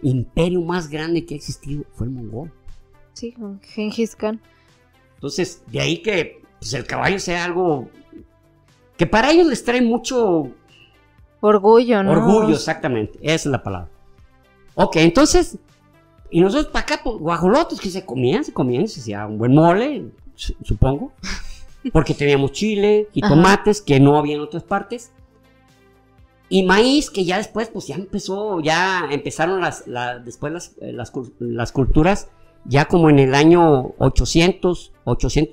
imperio más grande que ha existido fue el mongol. Sí, con Gengis Khan. Entonces, de ahí que pues, el caballo sea algo que para ellos les trae mucho orgullo, ¿no? Orgullo, exactamente, esa es la palabra. Ok, entonces, y nosotros para acá, pues, guajolotes que se comían, se hacía un buen mole, supongo, porque teníamos chile y tomates que no había en otras partes. Y maíz, que ya después, pues empezaron las culturas, ya como en el año 800,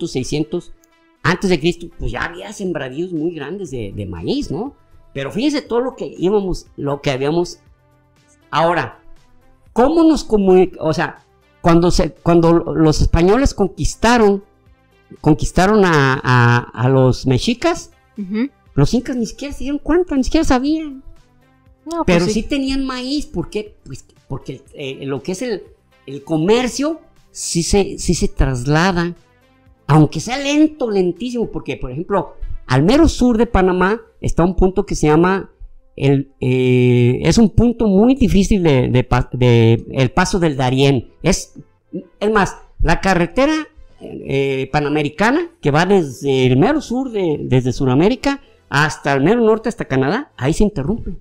600, antes de Cristo, pues ya había sembradíos muy grandes de maíz, ¿no? Pero fíjense todo lo que habíamos. Ahora, ¿cómo nos comunicamos? O sea, cuando los españoles conquistaron a los mexicas, los incas ni siquiera se dieron cuenta, ni siquiera sabían. No, pues pero sí tenían maíz. ¿Por qué? Pues porque lo que es el comercio sí se traslada, aunque sea lentísimo, porque por ejemplo, al mero sur de Panamá está un punto que se llama, es un punto muy difícil de el paso del Darién. Es más, la carretera panamericana que va desde el mero sur, desde Sudamérica hasta el mero norte, hasta Canadá, ahí se interrumpe.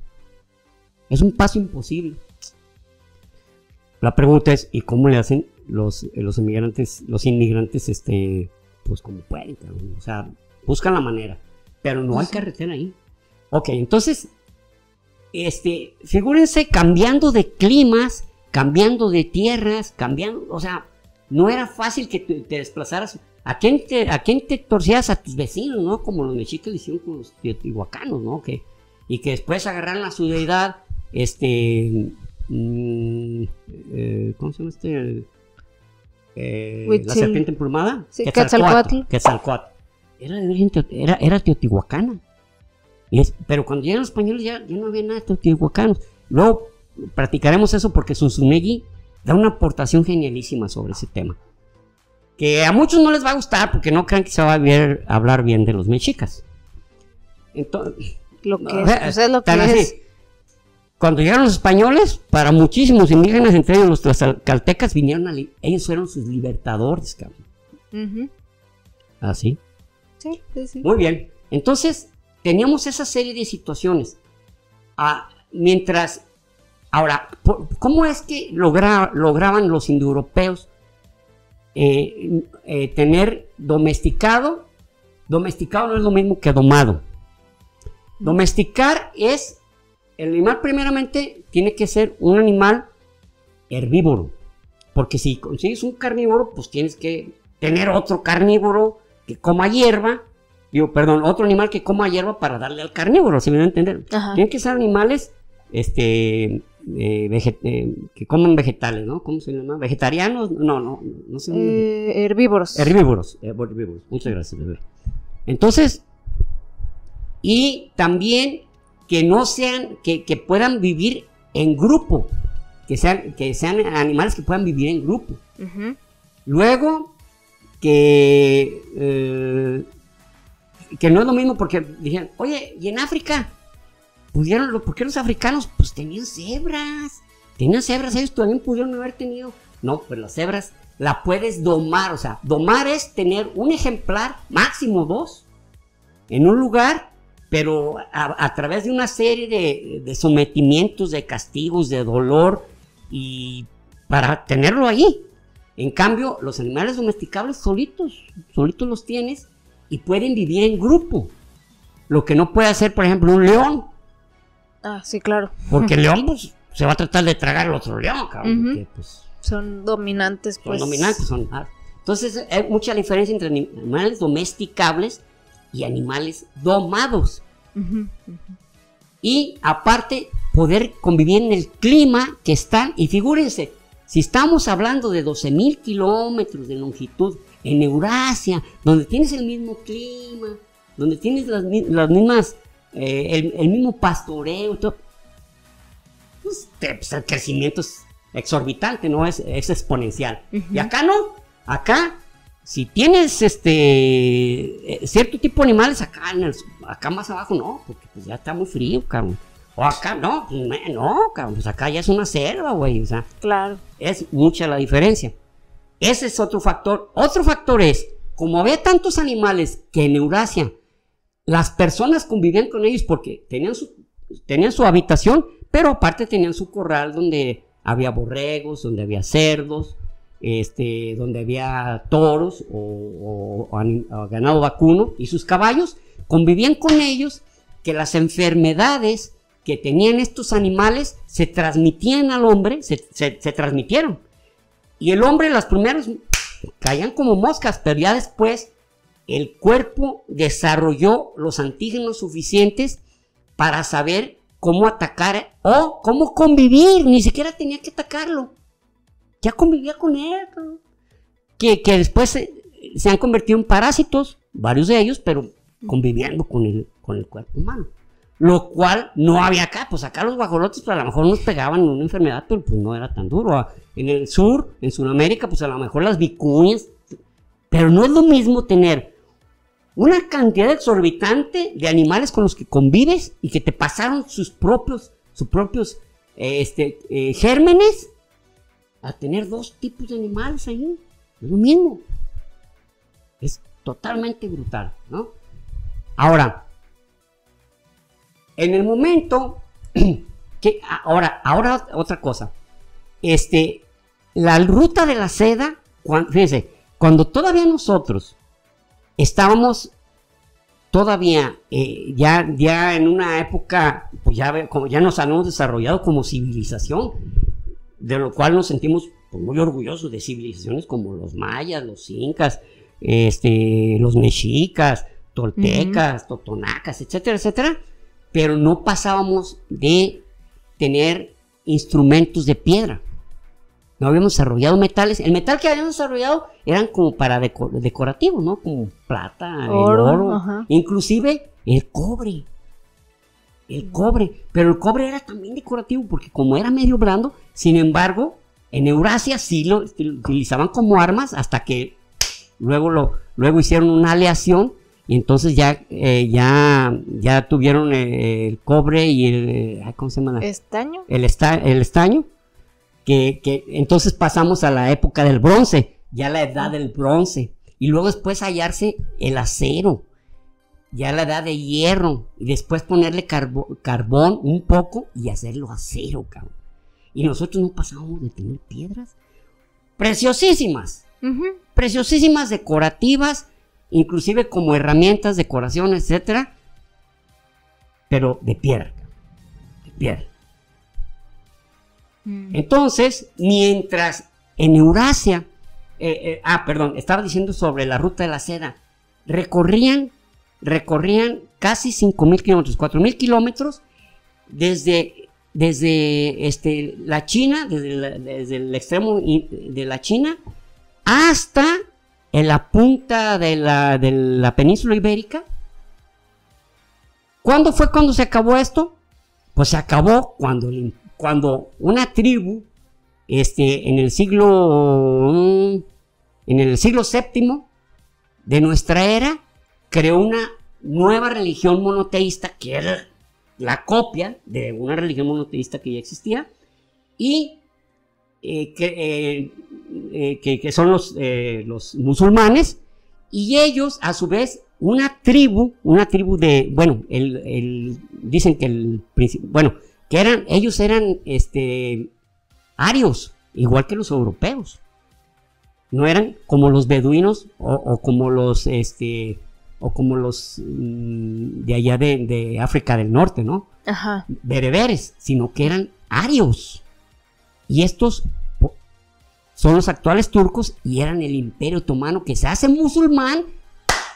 Es un paso imposible. La pregunta es, ¿y cómo le hacen los inmigrantes, pues como pueden? O sea, buscan la manera, pero no hay carretera ahí. Ok, entonces, figúrense cambiando de climas, cambiando de tierras, o sea, no era fácil que te desplazaras. ¿A quién te torcías? A tus vecinos, ¿no? Como los mexicas le hicieron con los teotihuacanos, ¿no? Y que después agarraron a su deidad, ¿cómo se llama la serpiente emplumada? Sí, Quetzalcóatl. Era teotihuacana. Pero cuando llegan los españoles ya no había nada de teotihuacanos. Luego practicaremos eso porque Zunzunegui da una aportación genialísima sobre ese tema. Que a muchos no les va a gustar porque no crean que se va a hablar bien de los mexicas. Entonces, lo que es lo que es. Cuando llegaron los españoles, para muchísimos indígenas, entre ellos los tlaxcaltecas, ellos fueron sus libertadores, cabrón. ¿Así? Sí. Muy bien. Entonces, teníamos esa serie de situaciones. Ahora, ¿cómo es que lograban los indoeuropeos tener domesticado? Domesticado no es lo mismo que domado. Domesticar es, el animal primeramente tiene que ser un animal herbívoro, porque si consigues un carnívoro, pues tienes que tener otro carnívoro que coma hierba, otro animal que coma hierba para darle al carnívoro, ¿se me da a entender? Tienen que ser animales que coman vegetales, ¿no? ¿Cómo se llama? ¿Vegetarianos? No sé. Herbívoros. Herbívoros, muchas gracias, bebé. Entonces, y también que no sean, que puedan vivir en grupo, que sean animales que puedan vivir en grupo. Luego, que no es lo mismo porque dijeron, oye, ¿y en África? ¿Por qué los africanos? Pues tenían cebras, ellos también pudieron haber tenido. No, pues las cebras la puedes domar, o sea, domar es tener un ejemplar, máximo 2, en un lugar, pero a través de una serie de sometimientos, de castigos, de dolor, y para tenerlo ahí. En cambio, los animales domesticables solitos los tienes y pueden vivir en grupo. Lo que no puede hacer, por ejemplo, un león. Sí, claro. Porque el león, pues, se va a tratar de tragar al otro león, cabrón. Porque, pues, son dominantes, pues. Entonces, hay mucha diferencia entre animales domesticables y animales domados. Y aparte, poder convivir en el clima que están. Y figúrense, si estamos hablando de 12,000 kilómetros de longitud en Eurasia, donde tienes el mismo clima, donde tienes las mismas, el mismo pastoreo, todo, pues el crecimiento es exorbitante, ¿no? Es exponencial. Y acá no, acá, si tienes cierto tipo de animales, acá más abajo no, porque pues ya está muy frío, cabrón. O acá no, cabrón, pues acá ya es una selva, güey, o sea. Claro. Es mucha la diferencia. Ese es otro factor. Otro factor es, como había tantos animales que en Eurasia las personas convivían con ellos porque tenían su habitación, pero aparte tenían su corral donde había borregos, donde había cerdos, donde había toros o ganado vacuno y sus caballos, convivían con ellos, que las enfermedades que tenían estos animales se transmitían al hombre, se transmitieron. Y el hombre, las primeras caían como moscas, pero ya después el cuerpo desarrolló los antígenos suficientes para saber cómo atacar o cómo convivir. Ni siquiera tenía que atacarlo, ya convivía con él, ¿no? Que después se han convertido en parásitos, varios de ellos, pero conviviendo con el cuerpo humano. Lo cual no había acá, pues acá los guajolotes pues a lo mejor nos pegaban una enfermedad, pero pues no era tan duro. En el sur, en Sudamérica, pues a lo mejor las vicuñas, pero no es lo mismo tener una cantidad exorbitante de animales con los que convives y que te pasaron sus propios gérmenes, a tener 2 tipos de animales ahí. Es lo mismo. Es totalmente brutal, ¿no? Ahora, en el momento que ahora otra cosa, la ruta de la seda, fíjense, cuando todavía nosotros estábamos todavía ya en una época, pues ya nos habíamos desarrollado como civilización, de lo cual nos sentimos pues, muy orgullosos de civilizaciones como los mayas, los incas, los mexicas, toltecas, totonacas, etcétera, etcétera. Pero no pasábamos de tener instrumentos de piedra. No habíamos desarrollado metales. El metal que habíamos desarrollado eran como para decorativos, ¿no? Como plata, oro, inclusive el cobre. el cobre, pero el cobre era también decorativo porque como era medio blando, sin embargo, en Eurasia sí lo utilizaban como armas hasta que luego hicieron una aleación y entonces ya tuvieron el cobre y el, ¿cómo se llama? ¿Estaño? El estaño, que entonces pasamos a la época del bronce, ya la edad del bronce, y luego después hallarse el acero, ya la edad de hierro, y después ponerle carbón un poco y hacerlo acero, cabrón. Y nosotros no pasábamos de tener piedras preciosísimas, preciosísimas, decorativas, inclusive como herramientas, decoración, etcétera, pero de piedra, de piedra. Entonces, mientras en Eurasia, estaba diciendo sobre la ruta de la seda, recorrían casi 5,000 kilómetros, 4,000 kilómetros desde la China, desde el extremo de la China hasta en la punta de la península ibérica. ¿Cuándo fue cuando se acabó esto? Pues se acabó cuando una tribu en el siglo VII de nuestra era creó una nueva religión monoteísta que era la copia de una religión monoteísta que ya existía y que son los musulmanes, y ellos a su vez una tribu de, bueno, dicen que ellos eran arios, igual que los europeos, no eran como los beduinos o como los de allá de África del Norte, ¿no? Ajá. Bereberes, sino que eran arios. Y estos son los actuales turcos y eran el Imperio Otomano que se hace musulmán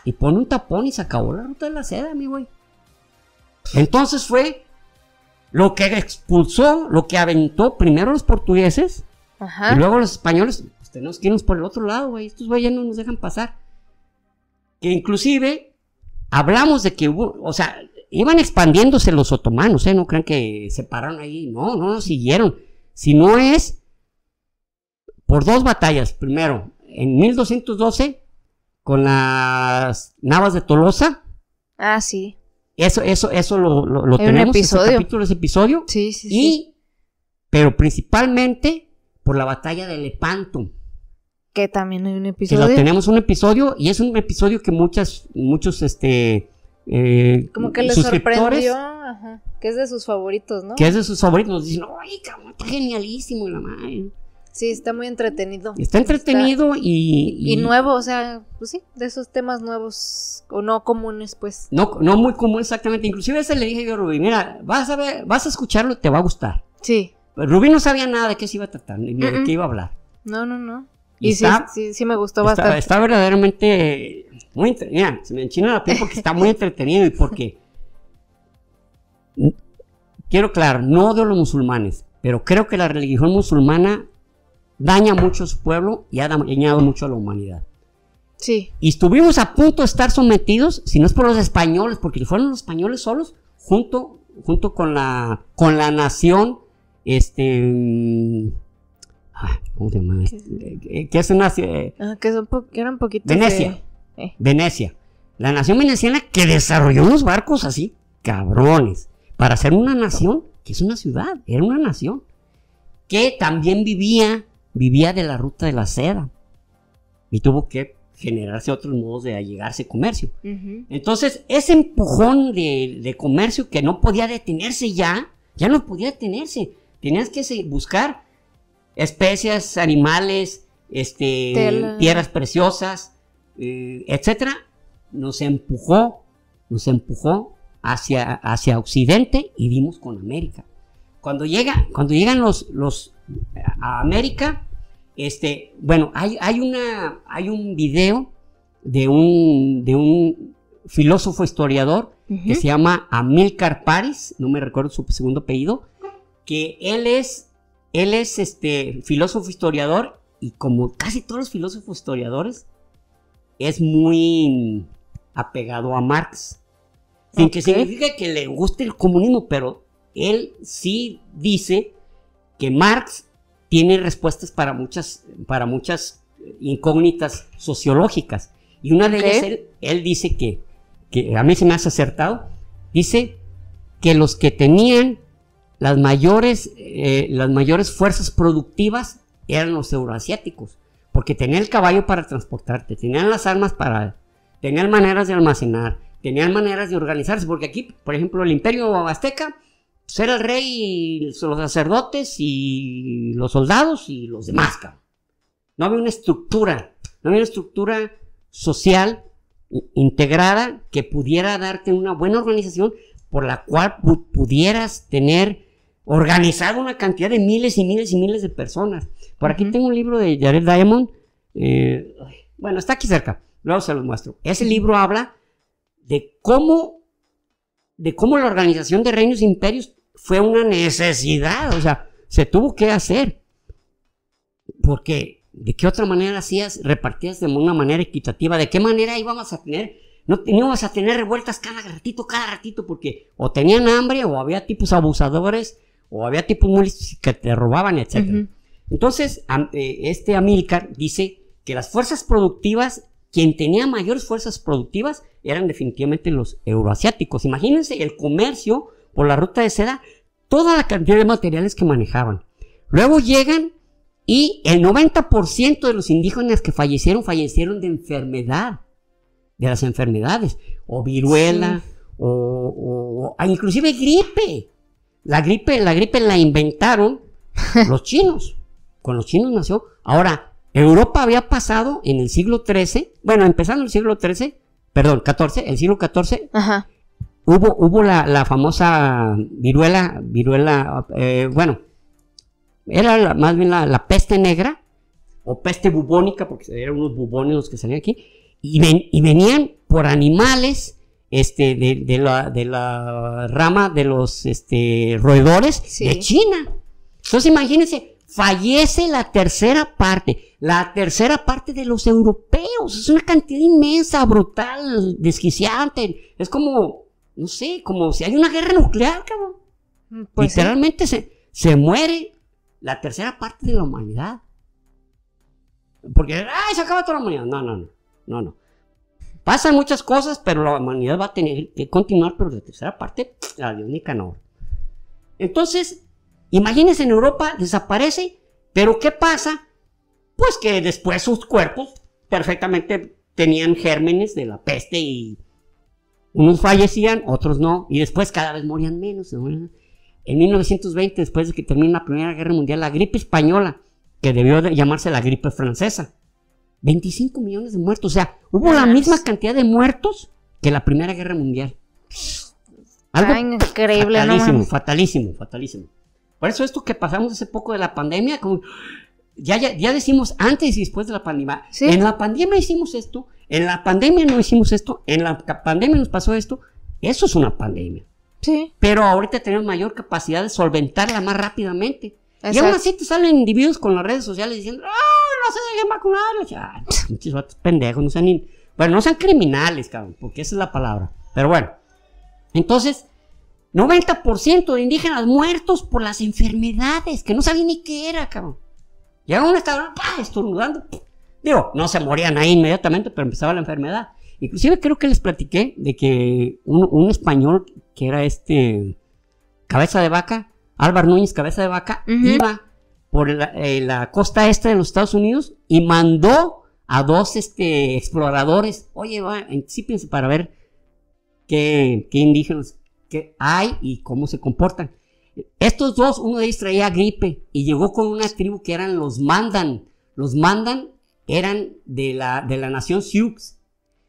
y pone un tapón y se acabó la ruta de la seda, mi güey. Entonces fue lo que expulsó, lo que aventó primero los portugueses. Ajá. Y luego los españoles. Pues tenemos que irnos por el otro lado, güey. Estos güeyes no nos dejan pasar. Que inclusive hablamos de que hubo, o sea, iban expandiéndose los otomanos, no crean que se pararon ahí, no siguieron, si no es por dos batallas. Primero, en 1212 con las Navas de Tolosa. Ah, sí. Eso lo tenemos, ese episodio. Sí. Pero principalmente por la batalla de Lepanto. Que también hay un episodio. Que tenemos un episodio, y es un episodio que muchos como que les sorprendió, ajá, que es de sus favoritos, ¿no? Que es de sus favoritos, nos dicen, ¡ay, cabrón, está genialísimo! Y la madre. Sí, está muy entretenido. Está entretenido y nuevo, o sea, pues sí, de esos temas nuevos o no comunes, pues. No muy común, exactamente. Inclusive ese le dije yo a Rubí, mira, vas a escucharlo, te va a gustar. Sí. Pero Rubí no sabía nada de qué se iba a tratar, ni de qué iba a hablar. No. Y sí me gustó bastante. Está verdaderamente muy entretenido. Mira, se me enchina la piel porque está muy entretenido y porque quiero aclarar, no odio a los musulmanes, pero creo que la religión musulmana daña mucho a su pueblo y ha dañado mucho a la humanidad. Sí. Y estuvimos a punto de estar sometidos, si no es por los españoles, porque fueron los españoles solos, junto con la nación, ¿cómo se llama? ¿Qué es una? Que eran poquitos. Venecia. Venecia. La nación veneciana que desarrolló unos barcos así, cabrones, para ser una nación, que es una ciudad, era una nación, que también vivía de la ruta de la seda. Y tuvo que generarse otros modos de allegarse comercio. Entonces, ese empujón de comercio que no podía detenerse ya no podía detenerse. Tenías que buscar especies, animales, tierras preciosas, etcétera. Nos empujó hacia Occidente y dimos con América. Cuando llegan a América, hay un video de un filósofo historiador que se llama Amílcar París, no me recuerdo su segundo apellido, que él es filósofo historiador, y como casi todos los filósofos historiadores, es muy apegado a Marx. Sin que signifique que le guste el comunismo, pero él sí dice que Marx tiene respuestas para muchas incógnitas sociológicas. Y una de ellas, él dice que a mí se me hace acertado, dice que los que tenían las mayores fuerzas productivas eran los euroasiáticos, porque tenían el caballo para transportarte, tenían las armas tenían maneras de almacenar, tenían maneras de organizarse, porque aquí, por ejemplo, el imperio azteca, pues era el rey, los sacerdotes y los soldados y los demás, cabrón. No había una estructura social integrada que pudiera darte una buena organización por la cual pudieras tener organizado una cantidad de miles y miles y miles de personas. Por aquí tengo un libro de Jared Diamond, bueno, está aquí cerca, luego se los muestro. Ese libro habla de cómo la organización de reinos e imperios fue una necesidad, o sea, se tuvo que hacer, porque ¿de qué otra manera repartías de una manera equitativa? ¿De qué manera íbamos a tener? No íbamos a tener revueltas cada ratito, porque o tenían hambre, o había tipos abusadores, o había tipos muy que te robaban, etc. Entonces, Amílcar dice que las fuerzas productivas, quien tenía mayores fuerzas productivas, eran definitivamente los euroasiáticos. Imagínense el comercio por la ruta de seda, toda la cantidad de materiales que manejaban. Luego llegan y el 90% de los indígenas que fallecieron de enfermedad, de las enfermedades, o viruela, o inclusive gripe. La gripe la inventaron los chinos. Con los chinos nació. Ahora, Europa había pasado en el siglo XIII, bueno, empezando el siglo XIII, perdón, XIV, el siglo XIV, hubo la famosa viruela, bueno, era más bien la peste negra, o peste bubónica, porque eran unos bubones los que salían aquí, y venían por animales, de la rama de los roedores de China. Entonces imagínense, fallece la tercera parte de los europeos. Es una cantidad inmensa, brutal, desquiciante. Es como, no sé, como si hay una guerra nuclear, cabrón. Pues literalmente se muere la tercera parte de la humanidad. Porque, se acaba toda la humanidad. No. Pasan muchas cosas, pero la humanidad va a tener que continuar, pero la tercera parte, adiós Nicanor. Entonces, imagínense, en Europa desaparece, pero ¿qué pasa? Pues que después sus cuerpos perfectamente tenían gérmenes de la peste y unos fallecían, otros no, y después cada vez morían menos. En 1920, después de que termina la Primera Guerra Mundial, la gripe española, que debió de llamarse la gripe francesa, 25 millones de muertos, o sea, hubo la misma cantidad de muertos que la Primera Guerra Mundial. Algo increíble, fatalísimo. Por eso esto que pasamos hace poco de la pandemia, como ya decimos antes y después de la pandemia. ¿Sí? En la pandemia hicimos esto, en la pandemia no hicimos esto, en la pandemia nos pasó esto. Eso es una pandemia. Sí. Pero ahorita tenemos mayor capacidad de solventarla más rápidamente. Exacto. Y aún así te salen individuos con las redes sociales diciendo, no se dejen vacunar. Muchos vatos pendejos, no sean criminales, cabrón, porque esa es la palabra. Pero bueno, entonces, 90% de indígenas muertos por las enfermedades, que no sabían ni qué era, cabrón. Llegaban a un estado, estornudando. Digo, no se morían ahí inmediatamente, pero empezaba la enfermedad. Inclusive creo que les platiqué de que un español que era Cabeza de Vaca, Álvaro Núñez Cabeza de Vaca, iba por la costa este de los Estados Unidos y mandó a dos exploradores, oye, anticípense para ver qué indígenas que hay y cómo se comportan. Estos dos, uno de ellos traía gripe y llegó con una tribu que eran los Mandan. Los Mandan eran de la nación Sioux.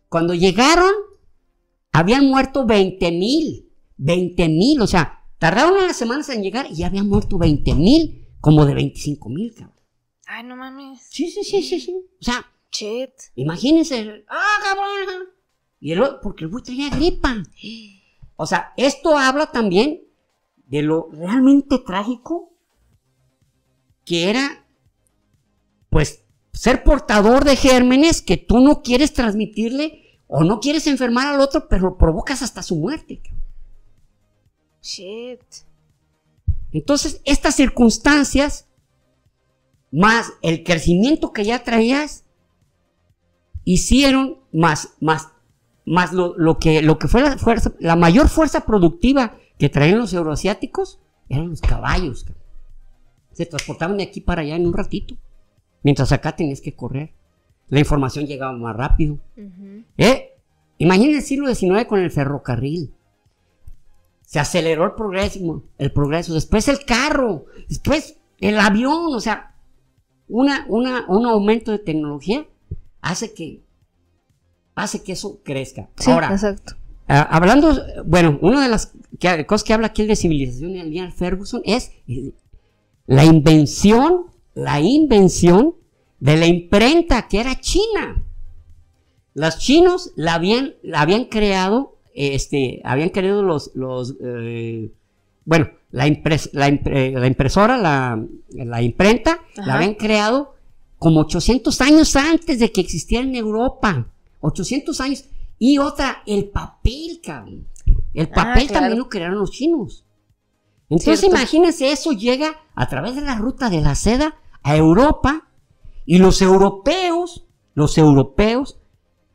Cuando llegaron, habían muerto 20,000, o sea, tardaron unas semanas en llegar y ya habían muerto 20,000, como de 25,000, cabrón. Ay, no mames. Sí. O sea, imagínense, cabrón. Y porque el güey traía gripa. O sea, esto habla también de lo realmente trágico que era, pues, ser portador de gérmenes que tú no quieres transmitirle o no quieres enfermar al otro, pero provocas hasta su muerte. Shit. Entonces, estas circunstancias, más el crecimiento que ya traías, hicieron más lo que fue la mayor fuerza productiva que traían los euroasiáticos, eran los caballos. Se transportaban de aquí para allá en un ratito, mientras acá tenías que correr. La información llegaba más rápido. Imaginen el siglo XIX con el ferrocarril. Se aceleró el progreso, después el carro, después el avión, o sea, un aumento de tecnología hace que eso crezca. Sí, ahora, exacto. Hablando, bueno, una de las cosas que habla aquí de civilización de Neil Ferguson es la invención de la imprenta, que era china. Los chinos la habían creado, la impresora, la imprenta, ajá, la habían creado como 800 años antes de que existiera en Europa. 800 años. Y otra, el papel, cabrón. El papel claro, también lo crearon los chinos. Entonces, ¿cierto? Imagínense, eso llega a través de la ruta de la seda a Europa, y los europeos,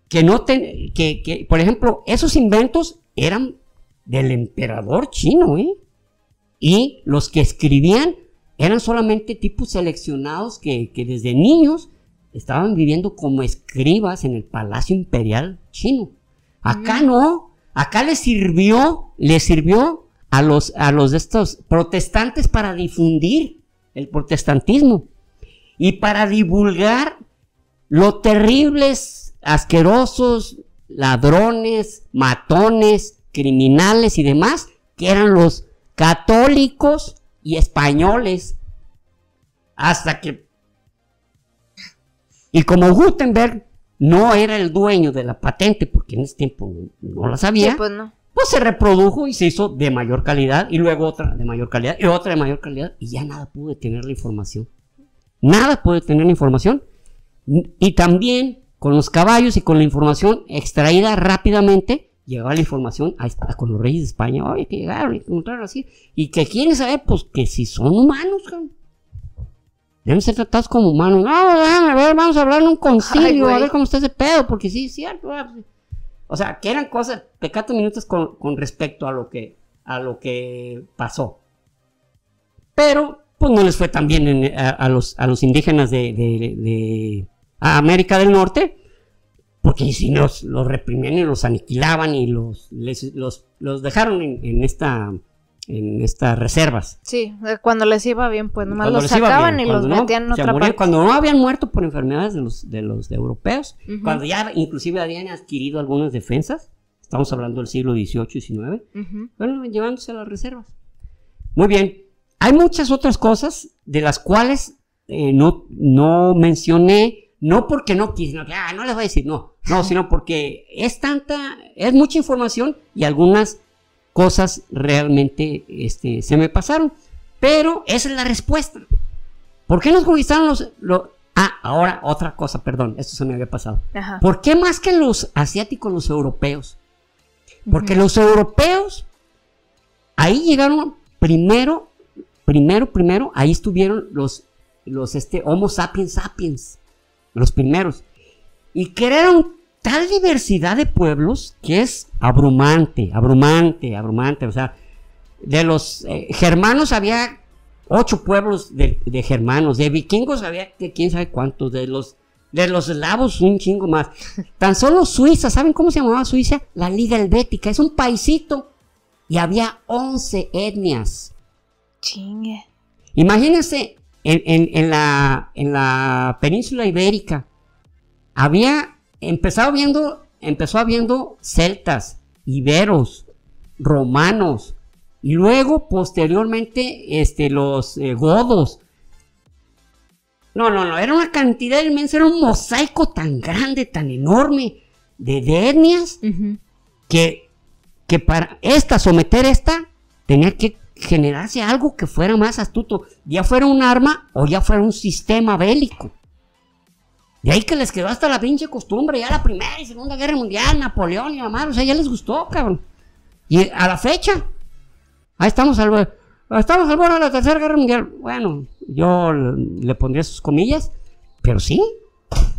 que por ejemplo, esos inventos eran del emperador chino, y los que escribían eran solamente tipos seleccionados que desde niños estaban viviendo como escribas en el Palacio Imperial chino. Acá no, acá les sirvió a los de estos protestantes para difundir el protestantismo y para divulgar lo terribles, asquerosos, ladrones, matones, criminales y demás que eran los católicos y españoles. Hasta que, y como Gutenberg no era el dueño de la patente, porque en ese tiempo no la sabía, sí, pues no. Pues se reprodujo y se hizo de mayor calidad, y luego otra de mayor calidad, y otra de mayor calidad, y ya nada pudo detener la información. Nada pudo detener la información. Y también con los caballos y con la información extraída rápidamente, llegaba la información con los reyes de España. Oye, que llegaron y encontraron así. Y que quieren saber, pues, que si son humanos, cabrón. Deben ser tratados como humanos. No, a ver, vamos a hablar en un concilio, a ver cómo está ese pedo, porque sí, es cierto. O sea, que eran cosas, pecados minutos con respecto a lo que pasó. Pero, pues no les fue tan bien a los indígenas de América del Norte, porque si los reprimían y los aniquilaban y los dejaron en estas reservas. Sí, cuando les iba bien, pues nomás los sacaban y los metían en otra parte. Cuando no habían muerto por enfermedades de los europeos, cuando ya inclusive habían adquirido algunas defensas, estamos hablando del siglo XVIII y XIX, bueno, llevándose a las reservas. Muy bien, hay muchas otras cosas de las cuales no mencioné, no porque no quise, no les voy a decir, no, sino porque es mucha información y algunas cosas realmente se me pasaron. Pero esa es la respuesta. ¿Por qué nos conquistaron ahora otra cosa, perdón, esto se me había pasado. Ajá. ¿Por qué más que los asiáticos, los europeos? Porque los europeos ahí llegaron primero, ahí estuvieron los Homo sapiens sapiens, los primeros, y crearon tal diversidad de pueblos que es abrumante, o sea, de los germanos había 8 pueblos de germanos, de vikingos había quién sabe cuántos, de los eslavos un chingo más. Tan solo Suiza, ¿saben cómo se llamaba Suiza? La Liga Helvética, es un paisito, y había 11 etnias. Chingue. Imagínense, en la península ibérica, empezó habiendo celtas, iberos, romanos, y luego posteriormente los godos. No, era una cantidad inmensa, era un mosaico tan grande, tan enorme de etnias, que para someter esta tenía que generarse algo que fuera más astuto, ya fuera un arma o ya fuera un sistema bélico. De ahí que les quedó hasta la pinche costumbre, ya la Primera y Segunda Guerra Mundial, Napoleón y la madre, o sea, ya les gustó, cabrón. Y a la fecha, ahí estamos al borde de la Tercera Guerra Mundial. Bueno, yo le pondría sus comillas, pero sí,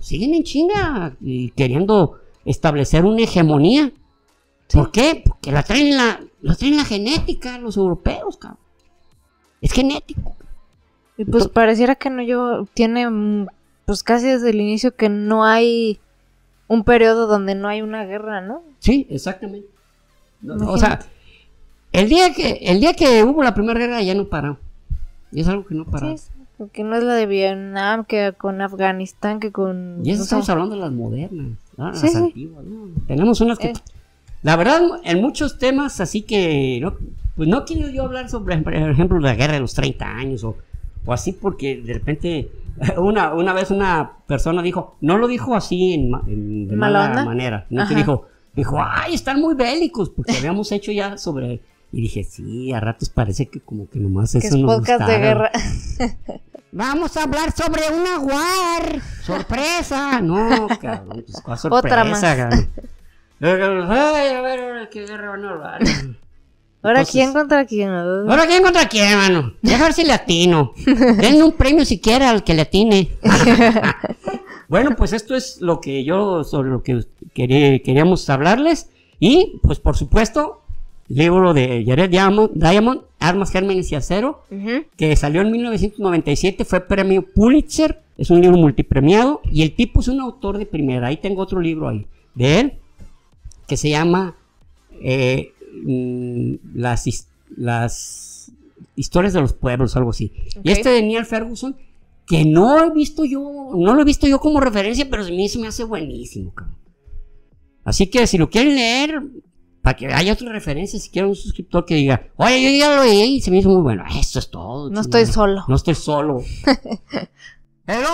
siguen en chinga y queriendo establecer una hegemonía. Sí. ¿Por qué? Porque la traen la genética los europeos, cabrón. Es genético. Y pues pareciera que tiene pues casi desde el inicio que no hay un periodo donde no hay una guerra, ¿no? Sí, exactamente. O sea, el día que hubo la Primera Guerra ya no paró. Y es algo que no paró. Sí, porque no es la de Vietnam, que con Afganistán, que con... Y eso estamos hablando de las modernas, ¿no? Las antiguas, ¿no? Tenemos unas que... La verdad, en muchos temas, así que... Pues no quiero yo hablar sobre, por ejemplo, la guerra de los 30 años o así, porque de repente... Una vez una persona dijo, no lo dijo así de mala manera, no que dijo, ay, están muy bélicos, porque habíamos hecho ya sobre, y dije, sí, a ratos parece que como que nomás eso nos podcast gustaron. De guerra. Vamos a hablar sobre una war, sorpresa, no, cabrón, pues cuál sorpresa, otra más. Cabrón. Ay, a ver, qué guerra van a hablar. Ahora, ¿quién contra quién? Mano? Deja ver si le atino. Denle un premio siquiera al que le atine. Bueno, pues esto es sobre lo que queríamos hablarles. Y, pues, por supuesto, el libro de Jared Diamond, Armas, Gérmenes y Acero, que salió en 1997, fue premio Pulitzer. Es un libro multipremiado. Y el tipo es un autor de primera. Ahí tengo otro libro ahí de él, que se llama... las historias de los pueblos, algo así. Y este de Neil Ferguson, que no lo he visto yo como referencia, pero a mí se me hace buenísimo, cabrón. Así que si lo quieren leer, para que haya otra referencia, si quieren un suscriptor que diga, oye, yo ya lo leí y se me hizo muy bueno. Eso es todo. No estoy solo. No estoy solo. Hello.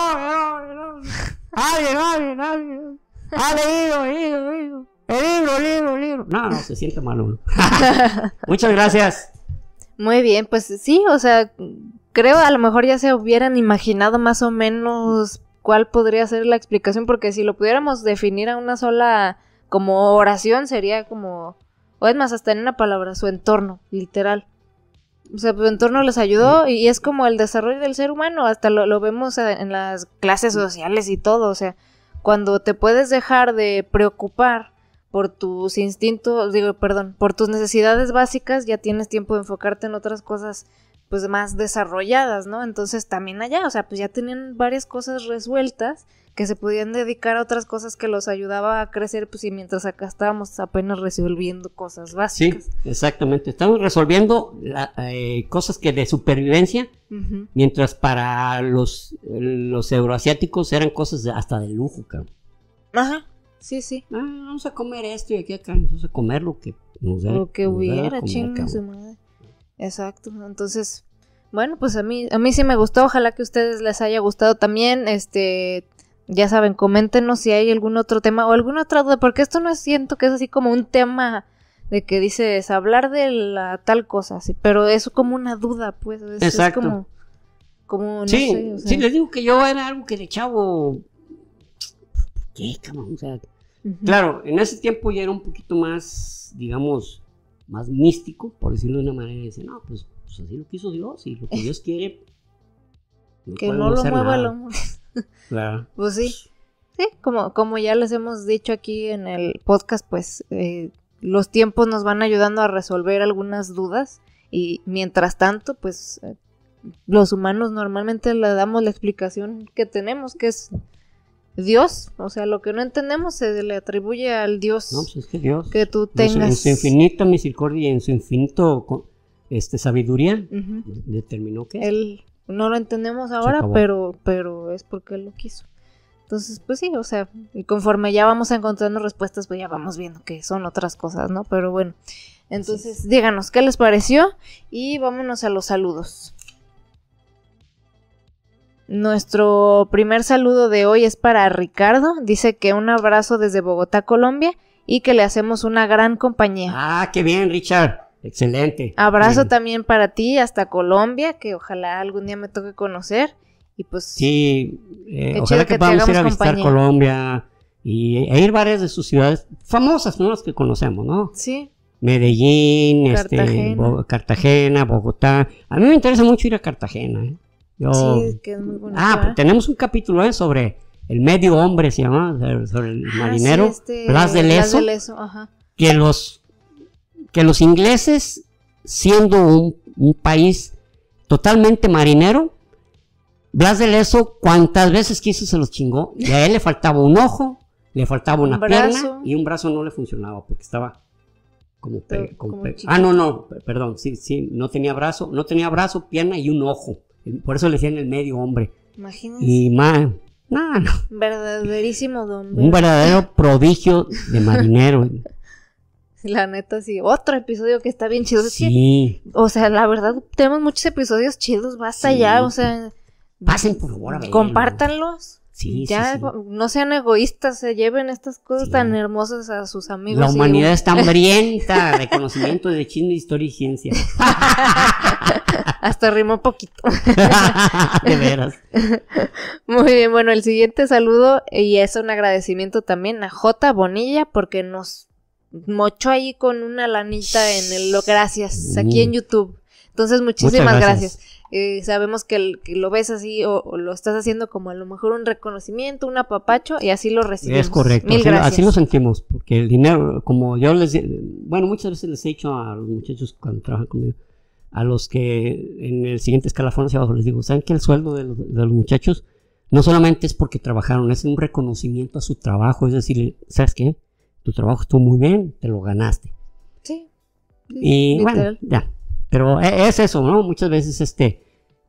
Alguien. Leído. Libro. No, se siente mal uno. Muchas gracias. Muy bien, pues sí, o sea, creo a lo mejor ya se hubieran imaginado más o menos cuál podría ser la explicación, porque si lo pudiéramos definir a una sola como oración sería como, o es más, hasta en una palabra, su entorno, literal. O sea, su entorno les ayudó y es como el desarrollo del ser humano, hasta lo vemos en las clases sociales y todo, o sea, cuando te puedes dejar de preocupar por tus instintos, por tus necesidades básicas, ya tienes tiempo de enfocarte en otras cosas pues más desarrolladas, ¿no? Entonces también allá, o sea, pues ya tenían varias cosas resueltas que se podían dedicar a otras cosas que los ayudaba a crecer, pues y mientras acá estábamos apenas resolviendo cosas básicas. Sí, exactamente, estamos resolviendo cosas que de supervivencia, mientras para los euroasiáticos eran cosas hasta de lujo, cabrón. Ajá. Sí. Vamos a comer esto y aquí acá vamos a comer lo que nos da. Lo que hubiera, chinga su madre. Exacto. Entonces, bueno, pues a mí sí me gustó. Ojalá que a ustedes les haya gustado también. Ya saben, coméntenos si hay algún otro tema o alguna otra duda, porque esto no siento que es así como un tema de que dices hablar de la tal cosa, sí, pero es como una duda, pues. Exacto. Es como no sí, sé, o sea. Sí, les digo que yo era algo que de chavo. ¿Qué, cabrón? O sea, claro, en ese tiempo ya era un poquito más, digamos, más místico, por decirlo de una manera, y dice, no, pues así lo quiso Dios, y lo que Dios quiere, que no lo mueva el hombre. Claro. Pues sí, como ya les hemos dicho aquí en el podcast, pues los tiempos nos van ayudando a resolver algunas dudas, y mientras tanto, pues los humanos normalmente le damos la explicación que tenemos, que es Dios, o sea, lo que no entendemos se le atribuye al Dios. No, pues es que Dios, que tú tengas. En su infinita misericordia y en su infinito sabiduría, determinó que Él no lo entendemos ahora, pero es porque Él lo quiso. Entonces, pues sí, o sea, y conforme ya vamos encontrando respuestas, pues ya vamos viendo que son otras cosas, ¿no? Pero bueno, entonces díganos qué les pareció y vámonos a los saludos. Nuestro primer saludo de hoy es para Ricardo. Dice que un abrazo desde Bogotá, Colombia, y que le hacemos una gran compañía. Ah, qué bien, Richard. Excelente. Abrazo también para ti hasta Colombia, que ojalá algún día me toque conocer. Y pues... Sí, ojalá que podamos ir a visitar Colombia e ir varias de sus ciudades famosas, ¿no? Las que conocemos, ¿no? Sí. Medellín, Cartagena, Bogotá. A mí me interesa mucho ir a Cartagena, ¿eh? Sí, que es muy bonito. Pues tenemos un capítulo sobre el medio hombre, se llama, sobre el marinero, sí, Blas de Lezo, ajá. que los ingleses, siendo un país totalmente marinero, Blas de Lezo, cuantas veces quiso se los chingó, y a él le faltaba un ojo, le faltaba una pierna, y un brazo no le funcionaba, porque estaba perdón, sí, no tenía brazo, pierna y un ojo, por eso le decían el medio hombre. Imagínense. Y no. Verdaderísimo don. Un verdadero prodigio de marinero. La neta, sí. Otro episodio que está bien chido. Sí. O sea, la verdad, tenemos muchos episodios chidos. Basta ya, o sea. Pasen por favor a ver. Compártanlos. Sí, ya, sí. No sean egoístas, se lleven estas cosas tan hermosas a sus amigos. La humanidad está hambrienta de conocimiento, de chisme, historia y ciencia. Hasta rimó poquito. De veras. Muy bien, bueno, el siguiente saludo y es un agradecimiento también a J. Bonilla porque nos mochó ahí con una lanita en el gracias, aquí en YouTube. Entonces, muchísimas gracias. Sabemos que lo ves así o lo estás haciendo como a lo mejor un reconocimiento, un apapacho y así lo recibimos. Es correcto, así lo sentimos, porque el dinero, como yo muchas veces les he dicho a los muchachos cuando trabajan conmigo, a los que en el siguiente escalafón hacia abajo les digo, ¿saben que el sueldo de los muchachos no solamente es porque trabajaron, es un reconocimiento a su trabajo? Es decir, ¿sabes qué? Tu trabajo estuvo muy bien, te lo ganaste. Sí. Y literal. Bueno, ya. Pero es eso, ¿no? Muchas veces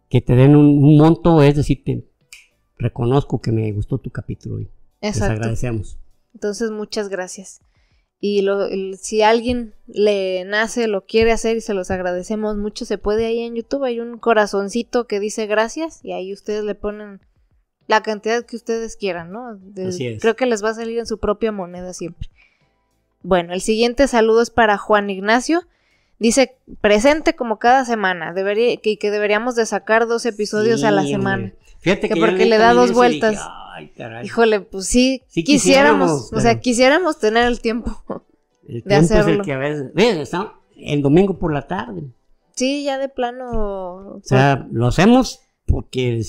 que te den un monto, es decir, te reconozco que me gustó tu capítulo y les agradecemos. Entonces, muchas gracias. Y si alguien le nace, lo quiere hacer y se los agradecemos mucho, se puede ahí en YouTube, hay un corazoncito que dice gracias y ahí ustedes le ponen la cantidad que ustedes quieran, ¿no? Así es. Creo que les va a salir en su propia moneda siempre. Bueno, el siguiente saludo es para Juan Ignacio. Dice, presente como cada semana, que deberíamos de sacar 2 episodios a la semana. Fíjate que porque le da 2 vueltas. Dije, ay, caray. Híjole, pues sí quisiéramos, o sea, quisiéramos tener el tiempo de hacerlo. Es el que a veces, está el domingo por la tarde. Sí, ya de plano. O sea, lo hacemos porque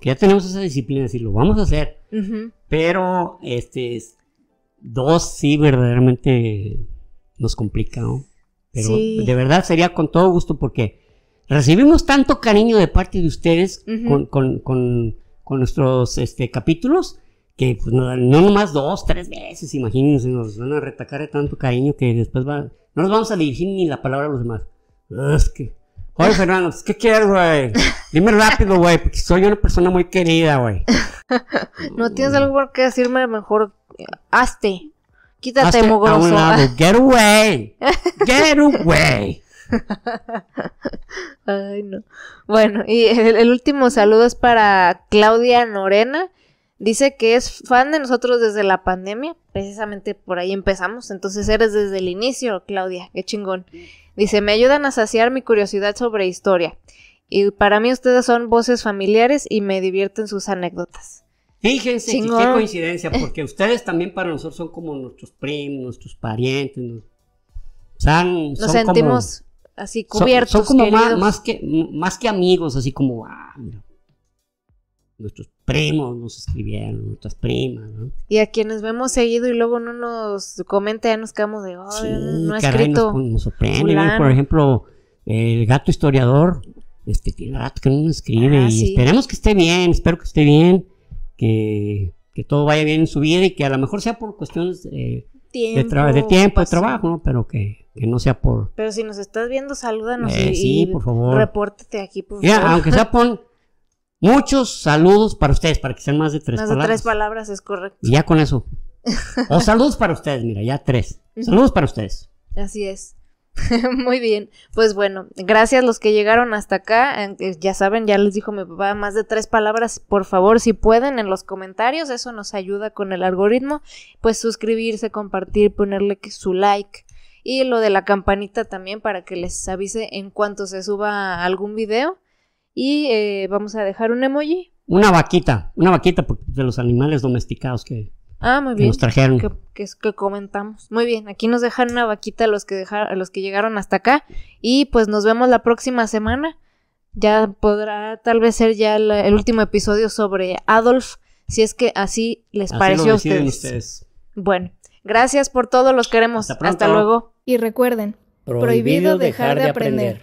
ya tenemos esa disciplina de decir, lo vamos a hacer. Uh-huh. Pero 2 sí verdaderamente nos complica, ¿no? Pero sí, de verdad sería con todo gusto porque recibimos tanto cariño de parte de ustedes uh-huh. con nuestros capítulos que pues, no nomás 2, 3 veces, imagínense, nos van a retacar de tanto cariño que después no nos vamos a dirigir ni la palabra a los demás. Es que, oye Fernando, ¿qué quieres, güey? Dime rápido, güey, porque soy una persona muy querida, güey. No tienes algo por qué decirme, mejor hazte. Quítate, mugroso. A un lado. Get away. Get away. Ay, no. Bueno, y el último saludo es para Claudia Norena. Dice que es fan de nosotros desde la pandemia. Precisamente por ahí empezamos. Entonces eres desde el inicio, Claudia. Qué chingón. Dice, me ayudan a saciar mi curiosidad sobre historia. Y para mí ustedes son voces familiares y me divierten sus anécdotas. Fíjense qué coincidencia, porque ustedes también para nosotros son como nuestros primos, nuestros parientes. Nos sentimos como, así cubiertos. Son como más que amigos, así como, mira, nuestros primos nos escribieron, nuestras primas, ¿no? Y a quienes vemos seguido y luego no nos comenta, ya nos quedamos de, sí, no ha caray, escrito. Nos sorprende, ¿no? Por ejemplo, el gato historiador, tiene rato que no nos escribe y sí. Esperemos que esté bien, espero que esté bien. Que todo vaya bien en su vida y que a lo mejor sea por cuestiones de tiempo, de trabajo, ¿no? Pero que no sea por... Pero si nos estás viendo, salúdanos sí, por favor. Repórtate aquí, por favor. Aunque sea pon muchos saludos para ustedes, para que sean más de 3 palabras. Más de 3 palabras, es correcto. Y ya con eso. O saludos para ustedes, mira, ya 3. Saludos para ustedes. Así es. Muy bien, pues bueno, gracias los que llegaron hasta acá, ya saben, ya les dijo mi papá, más de 3 palabras, por favor, si pueden, en los comentarios, eso nos ayuda con el algoritmo, pues suscribirse, compartir, ponerle su like, y lo de la campanita también para que les avise en cuanto se suba algún video, y vamos a dejar un emoji Una vaquita de los animales domesticados que muy bien, nos trajeron. Que comentamos. Muy bien, aquí nos dejan una vaquita a los que llegaron hasta acá. Y pues nos vemos la próxima semana. Ya podrá tal vez ser ya el último episodio sobre Adolf, si es que así les pareció a ustedes. Bueno, gracias por todo, los queremos. Hasta pronto. Hasta luego. Y recuerden, prohibido dejar de aprender.